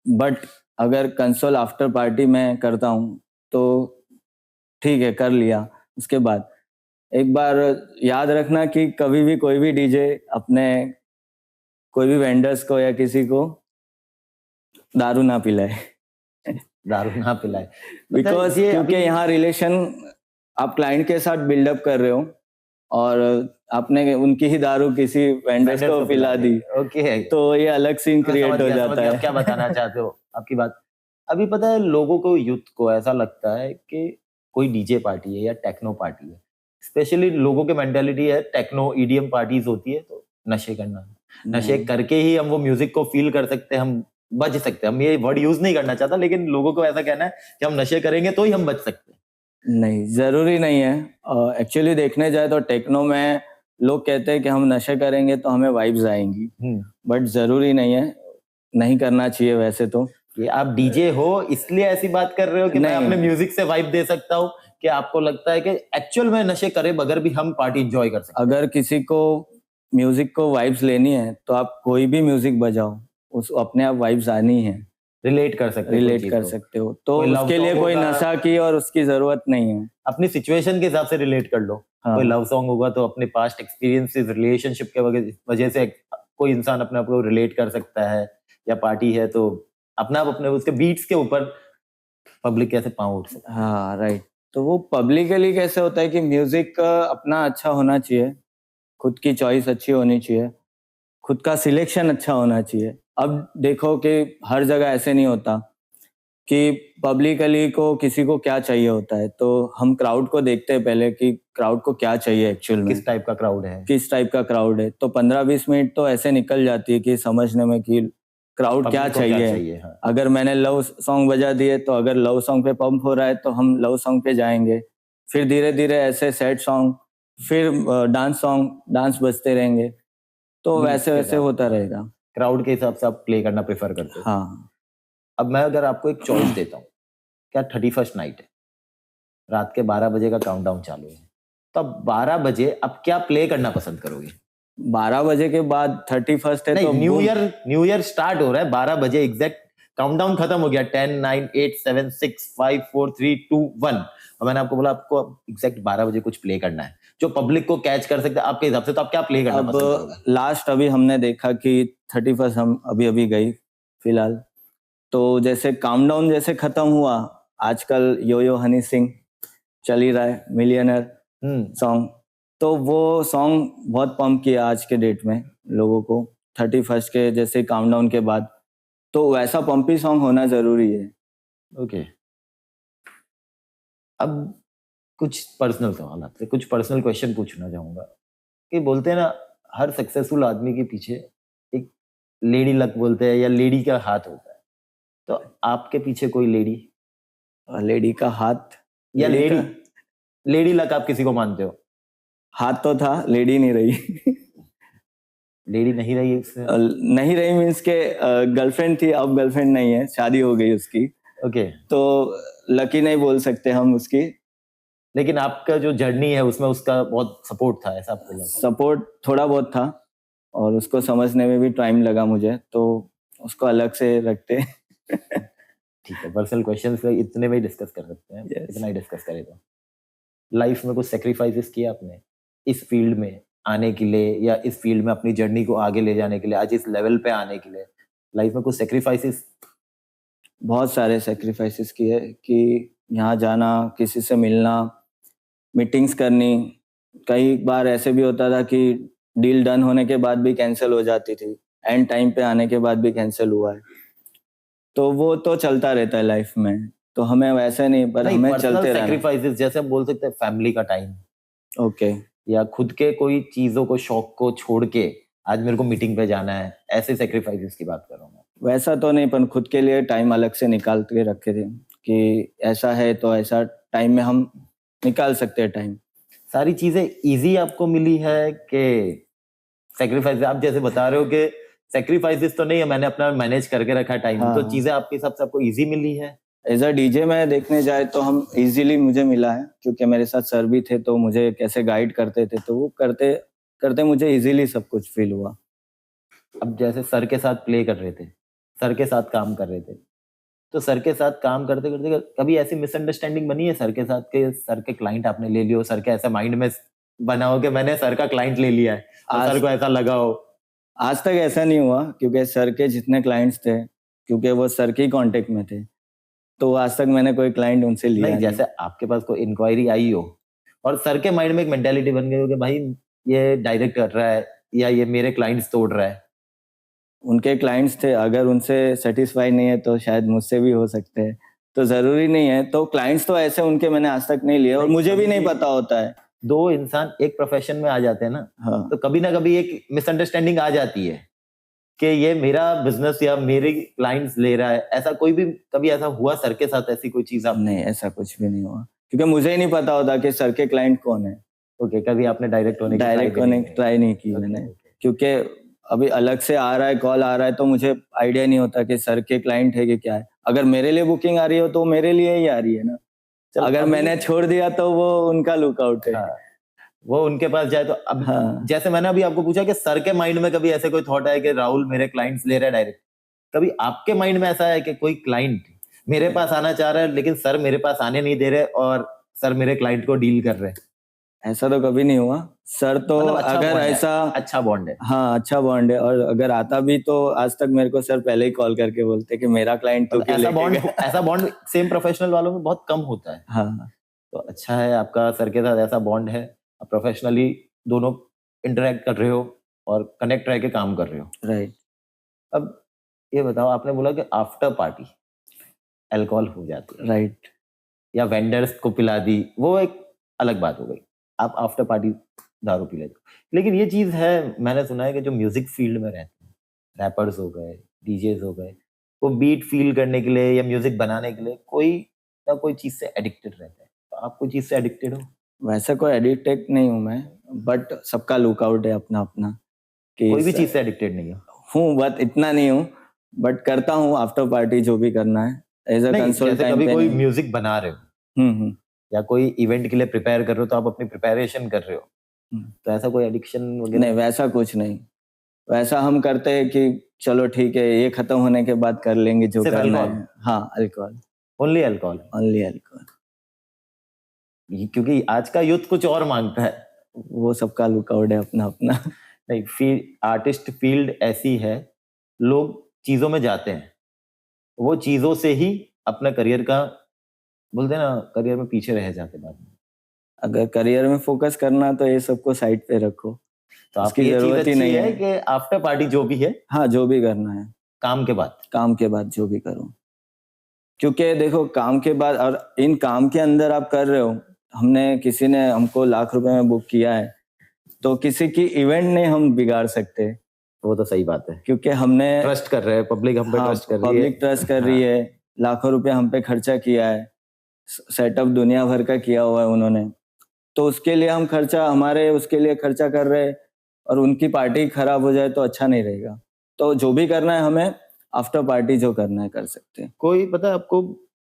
बट अगर कंसोल आफ्टर पार्टी मैं करता हूँ, तो ठीक है, कर लिया। उसके बाद एक बार याद रखना कि कभी भी कोई भी डीजे अपने कोई भी वेंडर्स को या किसी को दारू ना पिलाए। दारू ना पिलाए। बिकॉज़ ये क्योंकि अभी यहाँ रिलेशन आप क्लाइंट के साथ बिल्डअप कर रहे हो और आपने उनकी ही दारू किसी वेंडर्स वेंडर्स को को पिला दी, ओके। तो ये अलग सीन मैं समझ क्रिएट हो गया, समझ जाता गया आप है। क्या बताना चाहते हो, आपकी बात। अभी पता है लोगों को, यूथ को ऐसा लगता है कि कोई डीजे पार्टी है या टेक्नो पार्टी है, स्पेशली लोगों की मेंटालिटी है टेक्नो ईडीएम पार्टीज होती है तो नशे करना है। नशे नहीं, करके ही हम वो म्यूजिक को फील कर सकते हैं, हम बच सकते हैं। हम ये वर्ड यूज नहीं करना चाहता, लेकिन लोगों को ऐसा कहना है कि हम नशे करेंगे तो ही हम बच सकते हैं। नहीं, ज़रूरी नहीं है। एक्चुअली देखने जाए तो टेक्नो में लोग कहते हैं कि हम नशे करेंगे तो हमें वाइब्स आएँगी, बट ज़रूरी नहीं है, नहीं करना चाहिए वैसे तो। कि आप डीजे हो इसलिए ऐसी बात कर रहे हो कि मैं नहीं, अपने म्यूजिक से वाइब दे सकता हूँ, कि आपको लगता है कि एक्चुअल में नशे करे बगैर भी हम पार्टी एंजॉय कर सकते अगर किसी को म्यूज़िक को वाइब्स लेनी है, तो आप कोई भी म्यूज़िक बजाओ, उस अपने आप वाइब्स आनी है, हैं, रिलेट कर सकते हैं कोई रिलेट चीज कर को। सकते हो। तो कोई लव उसके लिए सॉन्ग कोई होगा, नशा की और उसकी ज़रूरत नहीं है। अपनी सिचुएशन के हिसाब से रिलेट कर लो। हाँ, कोई लव सॉन्ग होगा तो अपने पास्ट एक्सपीरियंसेस रिलेशनशिप के वजह से कोई इंसान अपने आप को रिलेट कर सकता है, या पार्टी है तो अपना आप अपने उसके बीट्स के ऊपर पब्लिक कैसे पाँव उठ सकता है। हाँ, राइट। तो वो पब्लिकली कैसे होता है कि म्यूज़िक अपना अच्छा होना चाहिए, खुद की चॉइस अच्छी होनी चाहिए, खुद का सिलेक्शन अच्छा होना चाहिए। अब देखो कि हर जगह ऐसे नहीं होता कि पब्लिकली को किसी को क्या चाहिए होता है, तो हम क्राउड को देखते हैं पहले कि क्राउड को क्या चाहिए एक्चुअल में, किस टाइप का क्राउड है, किस टाइप का क्राउड है। तो 15-20 मिनट तो ऐसे निकल जाती है कि समझने में कि क्राउड क्या पब्लिक को क्या चाहिए। चाहिए। हाँ। अगर मैंने लव सॉन्ग बजा दिए, तो अगर लव सॉन्ग पे पंप हो रहा है, तो हम लव सॉन्ग पे जाएँगे। फिर धीरे-धीरे ऐसे सैड सॉन्ग, फिर डांस सॉन्ग, डांस बजते रहेंगे। तो बीट्स के वैसे-वैसे हिसाब होता से, रहेगा। क्राउड के हिसाब से आप प्ले करना प्रेफर करते हो। हाँ। अब मैं अगर आपको एक चॉइस देता हूँ, क्या 31st नाइट है, रात के 12 बजे का काउंटडाउन चालू है, तो अब 12 बजे आप क्या प्ले करना पसंद करोगे? 12 बजे के बाद 31st है नहीं, तो न्यू ईयर स्टार्ट हो रहा है 12 बजे एग्जैक्ट, काउंटडाउन खत्म हो गया, 10 9 8 7 6 5 4 3 2 1, और मैंने आपको बोला आपको एग्जैक्ट 12 बजे कुछ प्ले करना है जो पब्लिक को कैच कर सकते हैं आपके हिसाब से, तो आप क्या प्ले करना अब पसंद करोगे? लास्ट अभी हमने देखा कि 31st हम अभी-अभी गई फिलहाल। तो जैसे काउंटडाउन जैसे खत्म हुआ, आजकल यो यो हनी सिंह चल ही रहा है, मिलियनेयर सॉन्ग। तो वो सॉन्ग बहुत पंप किया आज के डेट में लोगों को, 31st के जैसे काउंटडाउन के बाद। तो वैसा पंपी सॉन्ग होना ज़रूरी है। ओके। अब कुछ पर्सनल सवाल आपसे, कुछ पर्सनल क्वेश्चन पूछना चाहूंगा कि बोलते हैं ना, हर सक्सेसफुल आदमी के पीछे एक लेडी लक बोलते हैं या लेडी का हाथ होता है, तो आपके पीछे कोई लेडी लेडी का हाथ, या लेडी लेडी का लेडी लक आप किसी को मानते हो? हाथ तो था, लेडी नहीं रही। लेडी नहीं रही इससे? नहीं रही मीन्स के गर्लफ्रेंड थी, अब गर्लफ्रेंड नहीं है, शादी हो गई उसकी। ओके। तो लकी नहीं बोल सकते हम उसकी। लेकिन आपका जो जर्नी है उसमें उसका बहुत सपोर्ट था, ऐसा आपको लगता सपोर्ट थोड़ा बहुत था और उसको समझने में भी टाइम लगा मुझे, तो उसको अलग से रखते। है? ठीक है, पर्सनल क्वेश्चन इतने में ही डिस्कस कर सकते हैं, यस। इतना ही डिस्कस करें तो। लाइफ में कुछ सेक्रीफाइसेस किया आपने इस फील्ड में आने के लिए, या इस फील्ड में अपनी जर्नी को आगे ले जाने के लिए, आज इस लेवल पे आने के लिए लाइफ में कुछ सेक्रीफाइसेस? बहुत सारे सैक्रिफाइसेस किए कि यहाँ जाना, किसी से मिलना, मीटिंग्स करनी। कई बार ऐसे भी होता था कि डील डन होने के बाद भी कैंसिल हो जाती थी, एंड टाइम पे आने के बाद भी कैंसिल हुआ है। तो वो तो चलता रहता है लाइफ में, तो हमें वैसे नहीं, पर नहीं, हमें पर्सनल चलते रहना। सेक्रीफाइसेस जैसे हम बोल सकते हैं, फैमिली का टाइम, ओके। या खुद के कोई चीजों को, शौक को छोड़ के आज मेरे को मीटिंग पे जाना है, ऐसे सेक्रीफाइसेस की बात कर रहा हूँ मैं। वैसा तो नहीं, पर खुद के लिए टाइम अलग से निकाल के रखे थे कि ऐसा है तो ऐसा टाइम में हम निकाल सकते हैं टाइम। सारी चीजें ईज़ी आपको मिली है कि सैक्रिफाइस? आप जैसे बता रहे हो कि सैक्रिफाइसेस तो नहीं है, मैंने अपना मैनेज करके रखा है टाइम, तो हाँ। चीजें आपके हिसाब से आपको ईज़ी मिली है? एज़ अ डीजे मैं देखने जाए तो हम ईज़िली मुझे मिला है, क्योंकि मेरे साथ सर भी थे तो मुझे कैसे गाइड करते थे, तो वो करते मुझे ईज़िली सब कुछ फ़ील हुआ। अब जैसे सर के साथ प्ले कर रहे थे, सर के साथ काम कर रहे थे, तो सर के साथ काम करते-करते कभी ऐसी मिसअंडरस्टैंडिंग बनी है सर के साथ कि सर के क्लाइंट आपने ले लिया हो, सर के ऐसा माइंड में बना हो कि मैंने सर का क्लाइंट ले लिया है और सर आज को ऐसा लगा हो? आज तक ऐसा नहीं हुआ, क्योंकि सर के जितने क्लाइंट्स थे, क्योंकि वो सर के ही कॉन्टैक्ट में थे, तो आज तक मैंने कोई क्लाइंट उनसे लिया नहीं, नहीं। जैसे आपके पास कोई इंक्वायरी आई हो और सर के माइंड में एक मेंटालिटी बन गई हो कि भाई ये डायरेक्ट कर रहा है या ये मेरे क्लाइंट्स तोड़ रहा है। उनके क्लाइंट्स थे, अगर उनसे सैटिस्फाई नहीं है तो शायद मुझसे भी हो सकते हैं, तो ज़रूरी नहीं है। तो क्लाइंट्स तो ऐसे उनके मैंने आज तक नहीं लिए और नहीं, मुझे भी नहीं कभी पता होता है। 2 इंसान एक प्रोफेशन में आ जाते हैं ना, हाँ, तो कभी ना कभी एक मिसअंडरस्टैंडिंग आ जाती है कि ये मेरा बिज़नेस या मेरे क्लाइंट्स ले रहा है। ऐसा कोई भी कभी ऐसा हुआ सर के साथ ऐसी कोई चीज़ आपने? नहीं ऐसा कुछ भी नहीं हुआ, क्योंकि मुझे ही नहीं पता होता कि सर के क्लाइंट कौन है। ओके, कभी आपने डायरेक्ट होने की ट्राई डायरेक्ट भी नहीं होने की? ट्राई नहीं की ओके, मैंने, ओके। क्योंकि अभी अलग से आ रहा है, कॉल आ रहा है, तो मुझे आइडिया नहीं होता कि सर के क्लाइंट है कि क्या है। अगर मेरे लिए बुकिंग आ रही हो तो मेरे लिए ही आ रही है ना। चलो अगर अभी मैंने छोड़ दिया तो वो उनका लुकआउट है। हाँ, वो उनके पास जाए तो अब हाँ, जैसे मैंने अभी आपको पूछा कि सर के माइंड में कभी ऐसे कोई थॉट आया कि राहुल मेरे क्लाइंट्स ले रहा है डायरेक्ट? कभी आपके माइंड में ऐसा है कि कोई क्लाइंट मेरे पास आना चाह रहा है लेकिन सर मेरे पास आने नहीं दे रहे और सर मेरे क्लाइंट को डील कर रहे हैं? ऐसा तो कभी नहीं हुआ। सर तो मतलब अच्छा अगर बॉन्ड है, ऐसा अच्छा बॉन्ड है। हाँ, अच्छा बॉन्ड है, और अगर आता भी तो आज तक मेरे को सर पहले ही कॉल करके बोलते कि मेरा क्लाइंट तू मतलब क्यों लेके गया? ऐसा बॉन्ड सेम प्रोफेशनल वालों में बहुत कम होता है। हाँ, तो अच्छा है आपका सर के साथ ऐसा बॉन्ड है, आप प्रोफेशनली दोनों इंटरैक्ट कर रहे हो और कनेक्ट रह के काम कर रहे हो। राइट, अब ये बताओ, आपने बोला कि आफ्टर पार्टी अल्कोहल हो जाती है राइट। या वेंडर्स को पिला दी, वो एक अलग बात हो गई। आप आफ्टर पार्टी दारू पी लेते हो। लेकिन ये चीज़ है, मैंने सुना है कि जो म्यूज़िक फ़ील्ड में रहते हैं, रैपर्स हो गए, डीजेज़ हो गए, वो बीट फ़ील करने के लिए या म्यूज़िक बनाने के लिए कोई ना कोई चीज़ से एडिक्टेड रहते हैं। तो आप कोई चीज़ से एडिक्टेड हो? वैसा कोई एडिक्टेड नहीं हूँ मैं, बट सबका लुकआउट है अपना-अपना कि कोई भी स चीज़ से एडिक्टेड नहीं हो? हूँ, बट इतना नहीं हूँ, बट करता हूँ आफ्टर पार्टी जो भी करना है, एज़ अ नहीं, कंसोल जैसे टाइम कभी पे कोई नहीं। म्यूज़िक बना रहे हो हुँ। या कोई इवेंट के लिए प्रिपेयर कर रहे हो, तो आप अपनी प्रिपरेशन कर रहे हो, हुँ। तो ऐसा कोई एडिक्शन नहीं, वगैरह? वैसा कुछ नहीं। वैसा हम करते हैं कि चलो ठीक है, ये खत्म होने के बाद कर लेंगे जो सिर्फ़ करना अल्कोहल? है। हाँ, alcohol, only alcohol? Only alcohol. ये क्योंकि आज का यूथ कुछ और माँगता है। वो सबका लुकआउट है अपना-अपना। नहीं, आर्टिस्ट फील्ड ऐसी है, लोग चीज़ों में जाते हैं। वो चीज़ों से ही अपना करियर का, बोलते हैं ना, करियर में पीछे रह जाते बाद में। अगर करियर में फोकस करना तो ये सबको साइड पे रखो, तो आपकी उसकी ये चीज़ ज़रूरत ही अच्छी नहीं है है। कि आफ्टर पार्टी जो भी है, हाँ, जो भी करना है, काम के बाद। काम के बाद जो भी करो। क्योंकि देखो काम के बाद और इन काम के अंदर आप कर रहे हो, हमने किसी ने हमको लाख रुपए में बुक किया है, तो किसी की इवेंट नहीं हम बिगाड़ सकते, वो तो सही बात है। क्योंकि हमने ट्रस्ट कर रहे हैं, पब्लिक हम पे हाँ, ट्रस्ट कर रही है। पब्लिक ट्रस्ट कर रही हाँ, है, लाखों रुपए हम पे खर्चा किया है, सेटअप दुनिया भर का किया हुआ है उन्होंने। तो उसके लिए हम खर्चा हमारे उसके लिए खर्चा कर रहे हैं और उनकी पार्टी खराब हो जाए तो अच्छा नहीं रहेगा। तो जो भी करना है हमें आफ्टर पार्टी जो करना है कर सकते हैं। कोई पता है आपको,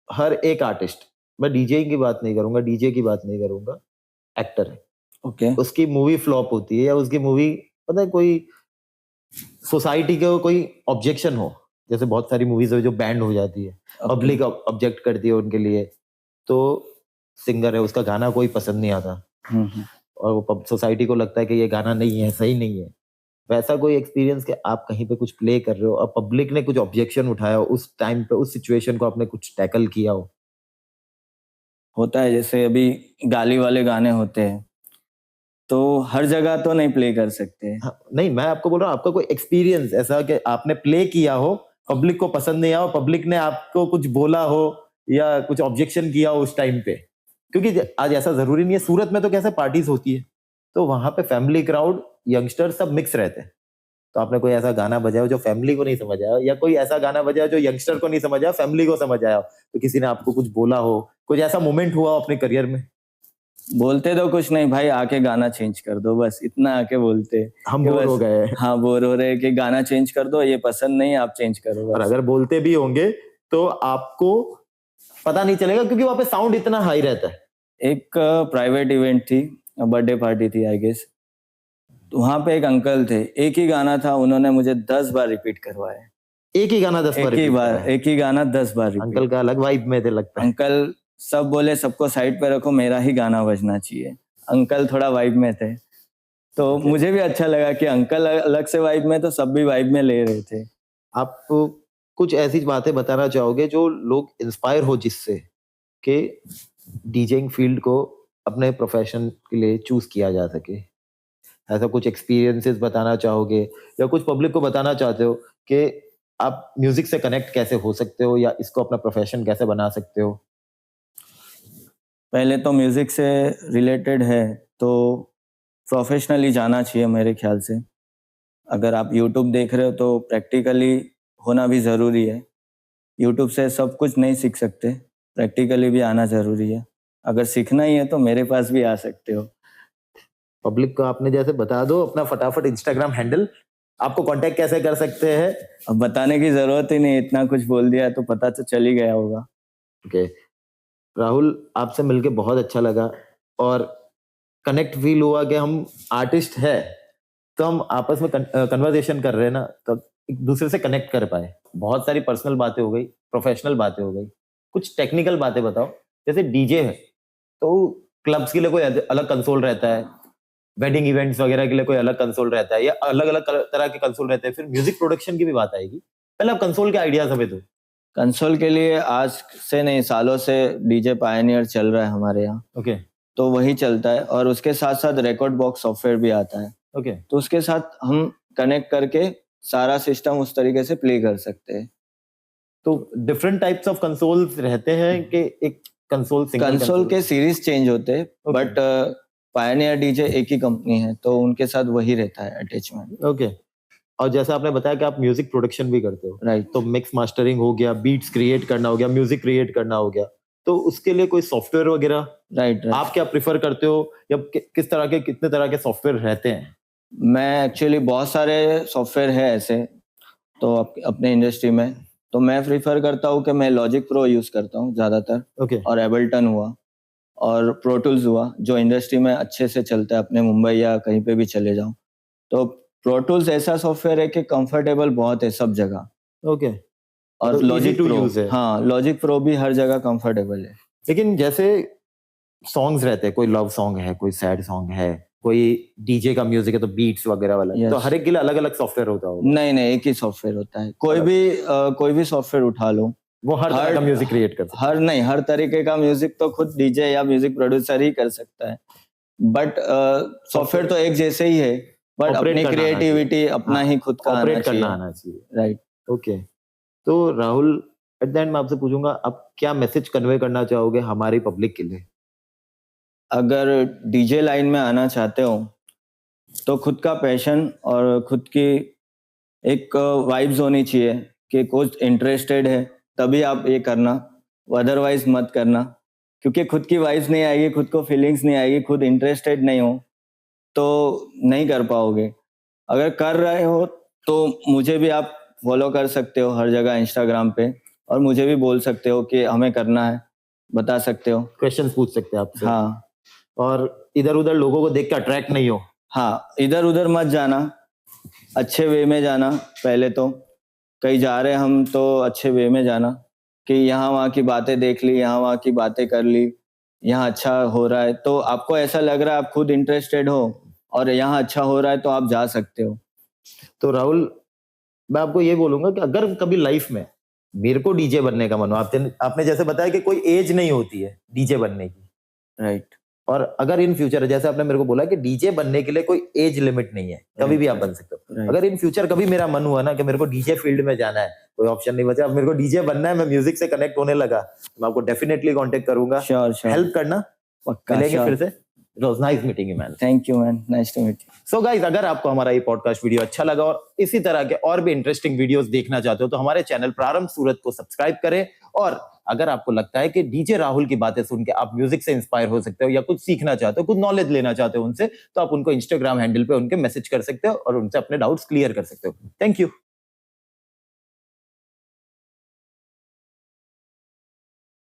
हर एक आर्टिस्ट, मैं डीजे की बात नहीं करूँगा, डीजे की बात नहीं करूँगा, एक्टर है। ओके, उसकी मूवी फ्लॉप होती है या उसकी मूवी, पता है, कोई सोसाइटी का कोई ऑब्जेक्शन हो, जैसे बहुत सारी मूवीज़ है जो बैंड हो जाती है, ओके। पब्लिक ऑब्जेक्ट करती है उनके लिए, तो सिंगर है उसका गाना कोई पसंद नहीं आता हुँ। और वो सोसाइटी को लगता है कि ये गाना नहीं है, सही नहीं है। वैसा कोई एक्सपीरियंस कि आप कहीं पे कुछ प्ले कर रहे हो और पब्लिक ने कुछ ऑब्जेक्शन उठाया हो, उस टाइम पे उस सिचुएशन को आपने कुछ टैकल किया हो? होता है जैसे अभी गाली वाले गाने होते हैं, तो हर जगह तो नहीं प्ले कर सकते। हाँ, नहीं, मैं आपको बोल रहा हूँ, आपका कोई एक्सपीरियंस ऐसा कि आपने प्ले किया हो, पब्लिक को पसंद नहीं आया हो, पब्लिक ने आपको कुछ बोला हो या कुछ ऑब्जेक्शन किया हो उस टाइम पे? क्योंकि आज ऐसा ज़रूरी नहीं है, सूरत में तो कैसे पार्टीज़ होती है, तो वहाँ पे फैमिली क्राउड, यंगस्टर सब मिक्स रहते हैं। तो आपने कोई ऐसा गाना बजाया हो जो फैमिली को नहीं समझ आया, या कोई ऐसा गाना बजाया जो यंगस्टर को नहीं समझ आया, फैमिली को समझ आया हो, तो किसी ने आपको कुछ बोला हो, कुछ ऐसा मोमेंट हुआ हो अपने करियर में? बोलते तो कुछ नहीं भाई, आके गाना चेंज कर दो, बस इतना आके बोलते हम कि बोर हो बस गए। हाँ, बोर हो रहे हैं कि गाना चेंज कर दो, ये पसंद नहीं है, आप चेंज करो और बस। अगर बोलते भी होंगे तो आपको पता नहीं चलेगा, क्योंकि वहां पे साउंड इतना हाई रहता है। एक प्राइवेट इवेंट थी, बर्थडे पार्टी थी आई गेस। वहां पे एक अंकल थे, एक ही गाना था, उन्होंने मुझे 10 बार रिपीट करवाया। एक ही गाना 10 बार एक ही रिपीट बार, करा है। एक ही गाना 10 बार रिपीट। अंकल का अलग वाइब में थे लगता है। अंकल सब बोले सबको साइड पे रखो, मेरा ही गाना बजना चाहिए। अंकल थोड़ा वाइब में थे, तो Okay. मुझे भी अच्छा लगा कि अंकल अलग से वाइब में, तो सब भी वाइब में ले रहे थे। आप कुछ ऐसी बातें बताना चाहोगे जो लोग इंस्पायर हो जिससे कि डीजेइंग फील्ड को अपने प्रोफेशन के लिए चूज किया जा सके? ऐसा कुछ एक्सपीरियंसेस बताना चाहोगे, या कुछ पब्लिक को बताना चाहते हो कि आप म्यूजिक से कनेक्ट कैसे हो सकते हो, या इसको अपना प्रोफेशन कैसे बना सकते हो? पहले तो म्यूजिक से रिलेटेड है तो प्रोफेशनली जाना चाहिए मेरे ख्याल से। अगर आप यूट्यूब देख रहे हो तो प्रैक्टिकली होना भी ज़रूरी है। यूट्यूब से सब कुछ नहीं सीख सकते, प्रैक्टिकली भी आना ज़रूरी है। अगर सीखना ही है तो मेरे पास भी आ सकते हो। पब्लिक को आपने जैसे बता दो अपना फटाफट इंस्टाग्राम हैंडल, आपको कांटेक्ट कैसे कर सकते हैं? अब बताने की ज़रूरत ही नहीं, इतना कुछ बोल दिया तो पता तो चल ही गया होगा। ओके, राहुल आपसे मिलके बहुत अच्छा लगा, और कनेक्ट फील हुआ कि हम आर्टिस्ट है तो हम आपस में कन्वर्सेशन कर रहे हैं ना, तो एक दूसरे से कनेक्ट कर पाए। बहुत सारी पर्सनल बातें हो गई, प्रोफेशनल बातें हो गई, कुछ टेक्निकल बातें बताओ। जैसे डीजे है तो क्लब्स के लिए कोई अलग कंसोल रहता है, वेडिंग इवेंट्स वगैरह के लिए कोई अलग कंसोल रहता है, या अलग अलग तरह के कंसोल रहते हैं, फिर म्यूजिक प्रोडक्शन की भी बात आएगी। पहले आप कंसोल के आइडियाज हमें दो। कंसोल के लिए आज से नहीं, सालों से डीजे पायनियर चल रहा है हमारे यहाँ। ओके तो वही चलता है, और उसके साथ साथ रिकॉर्ड बॉक्स सॉफ्टवेयर भी आता है। ओके तो उसके साथ हम कनेक्ट करके सारा सिस्टम उस तरीके से प्ले कर सकते हैं। तो डिफरेंट टाइप्स ऑफ कंसोल्स रहते हैं कि एक कंसोल सिंगल कंसोल के सीरीज चेंज होते हैं, Okay. बट पायनियर डीजे एक ही कंपनी है, तो उनके साथ वही रहता है अटैचमेंट। ओके। और जैसा आपने बताया कि आप म्यूजिक प्रोडक्शन भी करते हो, राइट। तो मिक्स मास्टरिंग हो गया, बीट्स क्रिएट करना हो गया, म्यूजिक क्रिएट करना हो गया, तो उसके लिए कोई सॉफ्टवेयर वगैरह राइट। आप क्या प्रिफर करते हो, या किस तरह के कितने तरह के सॉफ्टवेयर रहते हैं? मैं एक्चुअली बहुत सारे सॉफ्टवेयर है ऐसे तो अपने इंडस्ट्री में, तो मैं प्रिफर करता हूँ कि मैं लॉजिक प्रो यूज करता हूँ ज्यादातर, ओके और एबल्टन हुआ और प्रो टूल्स हुआ, जो इंडस्ट्री में अच्छे से चलता है, अपने मुंबई या कहीं पे भी चले जाऊं। तो प्रो टूल्स ऐसा सॉफ्टवेयर है कि कंफर्टेबल बहुत है सब जगह। ओके, और तो easy logic to pro, use है। हाँ, लॉजिक प्रो भी हर जगह कंफर्टेबल है। लेकिन जैसे सॉन्ग्स रहते हैं, कोई लव सॉन्ग है, कोई सैड सॉन्ग है, कोई डीजे का म्यूजिक है तो बीट्स वगैरह वाला, Yes. तो हर एक के लिए अलग अलग सॉफ्टवेयर होता होगा। नहीं नहीं, एक ही सॉफ्टवेयर होता है। कोई भी सॉफ्टवेयर उठा लो, वो हर तरह का म्यूजिक क्रिएट कर सकता हर नहीं, हर तरीके का म्यूजिक तो खुद डीजे या म्यूजिक प्रोड्यूसर ही कर सकता है, बट सॉफ्टवेयर तो एक जैसे ही है, बट Operate अपनी करना आना क्रिएटिविटी चाहिए। अपना हाँ, ही खुद का आना ऑपरेट करना चाहिए। आना चाहिए। राइट। ओके, तो राहुल एट द एंड मैं आपसे पूछूंगा, आप क्या मैसेज कन्वे करना चाहोगे हमारी पब्लिक के लिए? अगर डीजे लाइन में आना चाहते हो तो खुद का पैशन और खुद की एक वाइब्स होनी चाहिए कि कुछ इंटरेस्टेड है तभी आप ये करना, अदरवाइज मत करना। क्योंकि खुद की वाइब्स नहीं आएगी, खुद को फीलिंग्स नहीं आएगी, खुद इंटरेस्टेड नहीं हो तो नहीं कर पाओगे। अगर कर रहे हो तो मुझे भी आप फॉलो कर सकते हो हर जगह इंस्टाग्राम पे, और मुझे भी बोल सकते हो कि हमें करना है, बता सकते हो। क्वेश्चंस पूछ सकते हैं आपसे। हाँ और इधर उधर लोगों को देख के अट्रैक्ट नहीं हो। हाँ, इधर उधर मत जाना, अच्छे वे में जाना। पहले तो कहीं जा रहे हम तो अच्छे वे में जाना, कि यहाँ वहाँ की बातें देख ली, यहाँ वहाँ की बातें कर ली, यहाँ अच्छा हो रहा है तो आपको ऐसा लग रहा है, आप खुद इंटरेस्टेड हो और यहाँ अच्छा हो रहा है तो आप जा सकते हो। तो राहुल मैं आपको ये बोलूंगा कि अगर कभी लाइफ में मेरे को डीजे बनने का मन हो, आपने जैसे बताया कि कोई एज नहीं होती है डीजे बनने की, राइट। और अगर इन फ्यूचर, जैसे आपने मेरे को बोला कि डीजे बनने के लिए कोई एज लिमिट नहीं है, कभी भी आप बन सकते हो। Right. अगर इन फ्यूचर कभी मेरा मन हुआ ना कि मेरे को डीजे फील्ड में जाना है, कोई ऑप्शन नहीं बचा, अब मेरे को डीजे बनना है, मैं म्यूजिक से कनेक्ट होने लगा, तो मैं आपको डेफिनेटली कांटेक्ट करूंगा। श्योर श्योर, हेल्प करना, पक्का, मिलेंगे sure. फिर से। It was nice meeting you, man. Thank you, man. Nice to meet you. So guys, अगर आपको हमारा ये पॉडकास्ट वीडियो अच्छा लगा और इसी तरह के और भी इंटरेस्टिंग वीडियोस देखना चाहते हो तो हमारे चैनल प्रारंभ सूरत को सब्सक्राइब करें। और अगर आपको लगता है कि डीजे राहुल की बातें सुन के आप म्यूजिक से इंस्पायर हो सकते हो या कुछ सीखना चाहते हो, कुछ नॉलेज लेना चाहते हो उनसे, तो आप उनको इंस्टाग्राम हैंडल पे उनके मैसेज कर सकते हो और उनसे अपने डाउट्स क्लियर कर सकते हो। Thank you.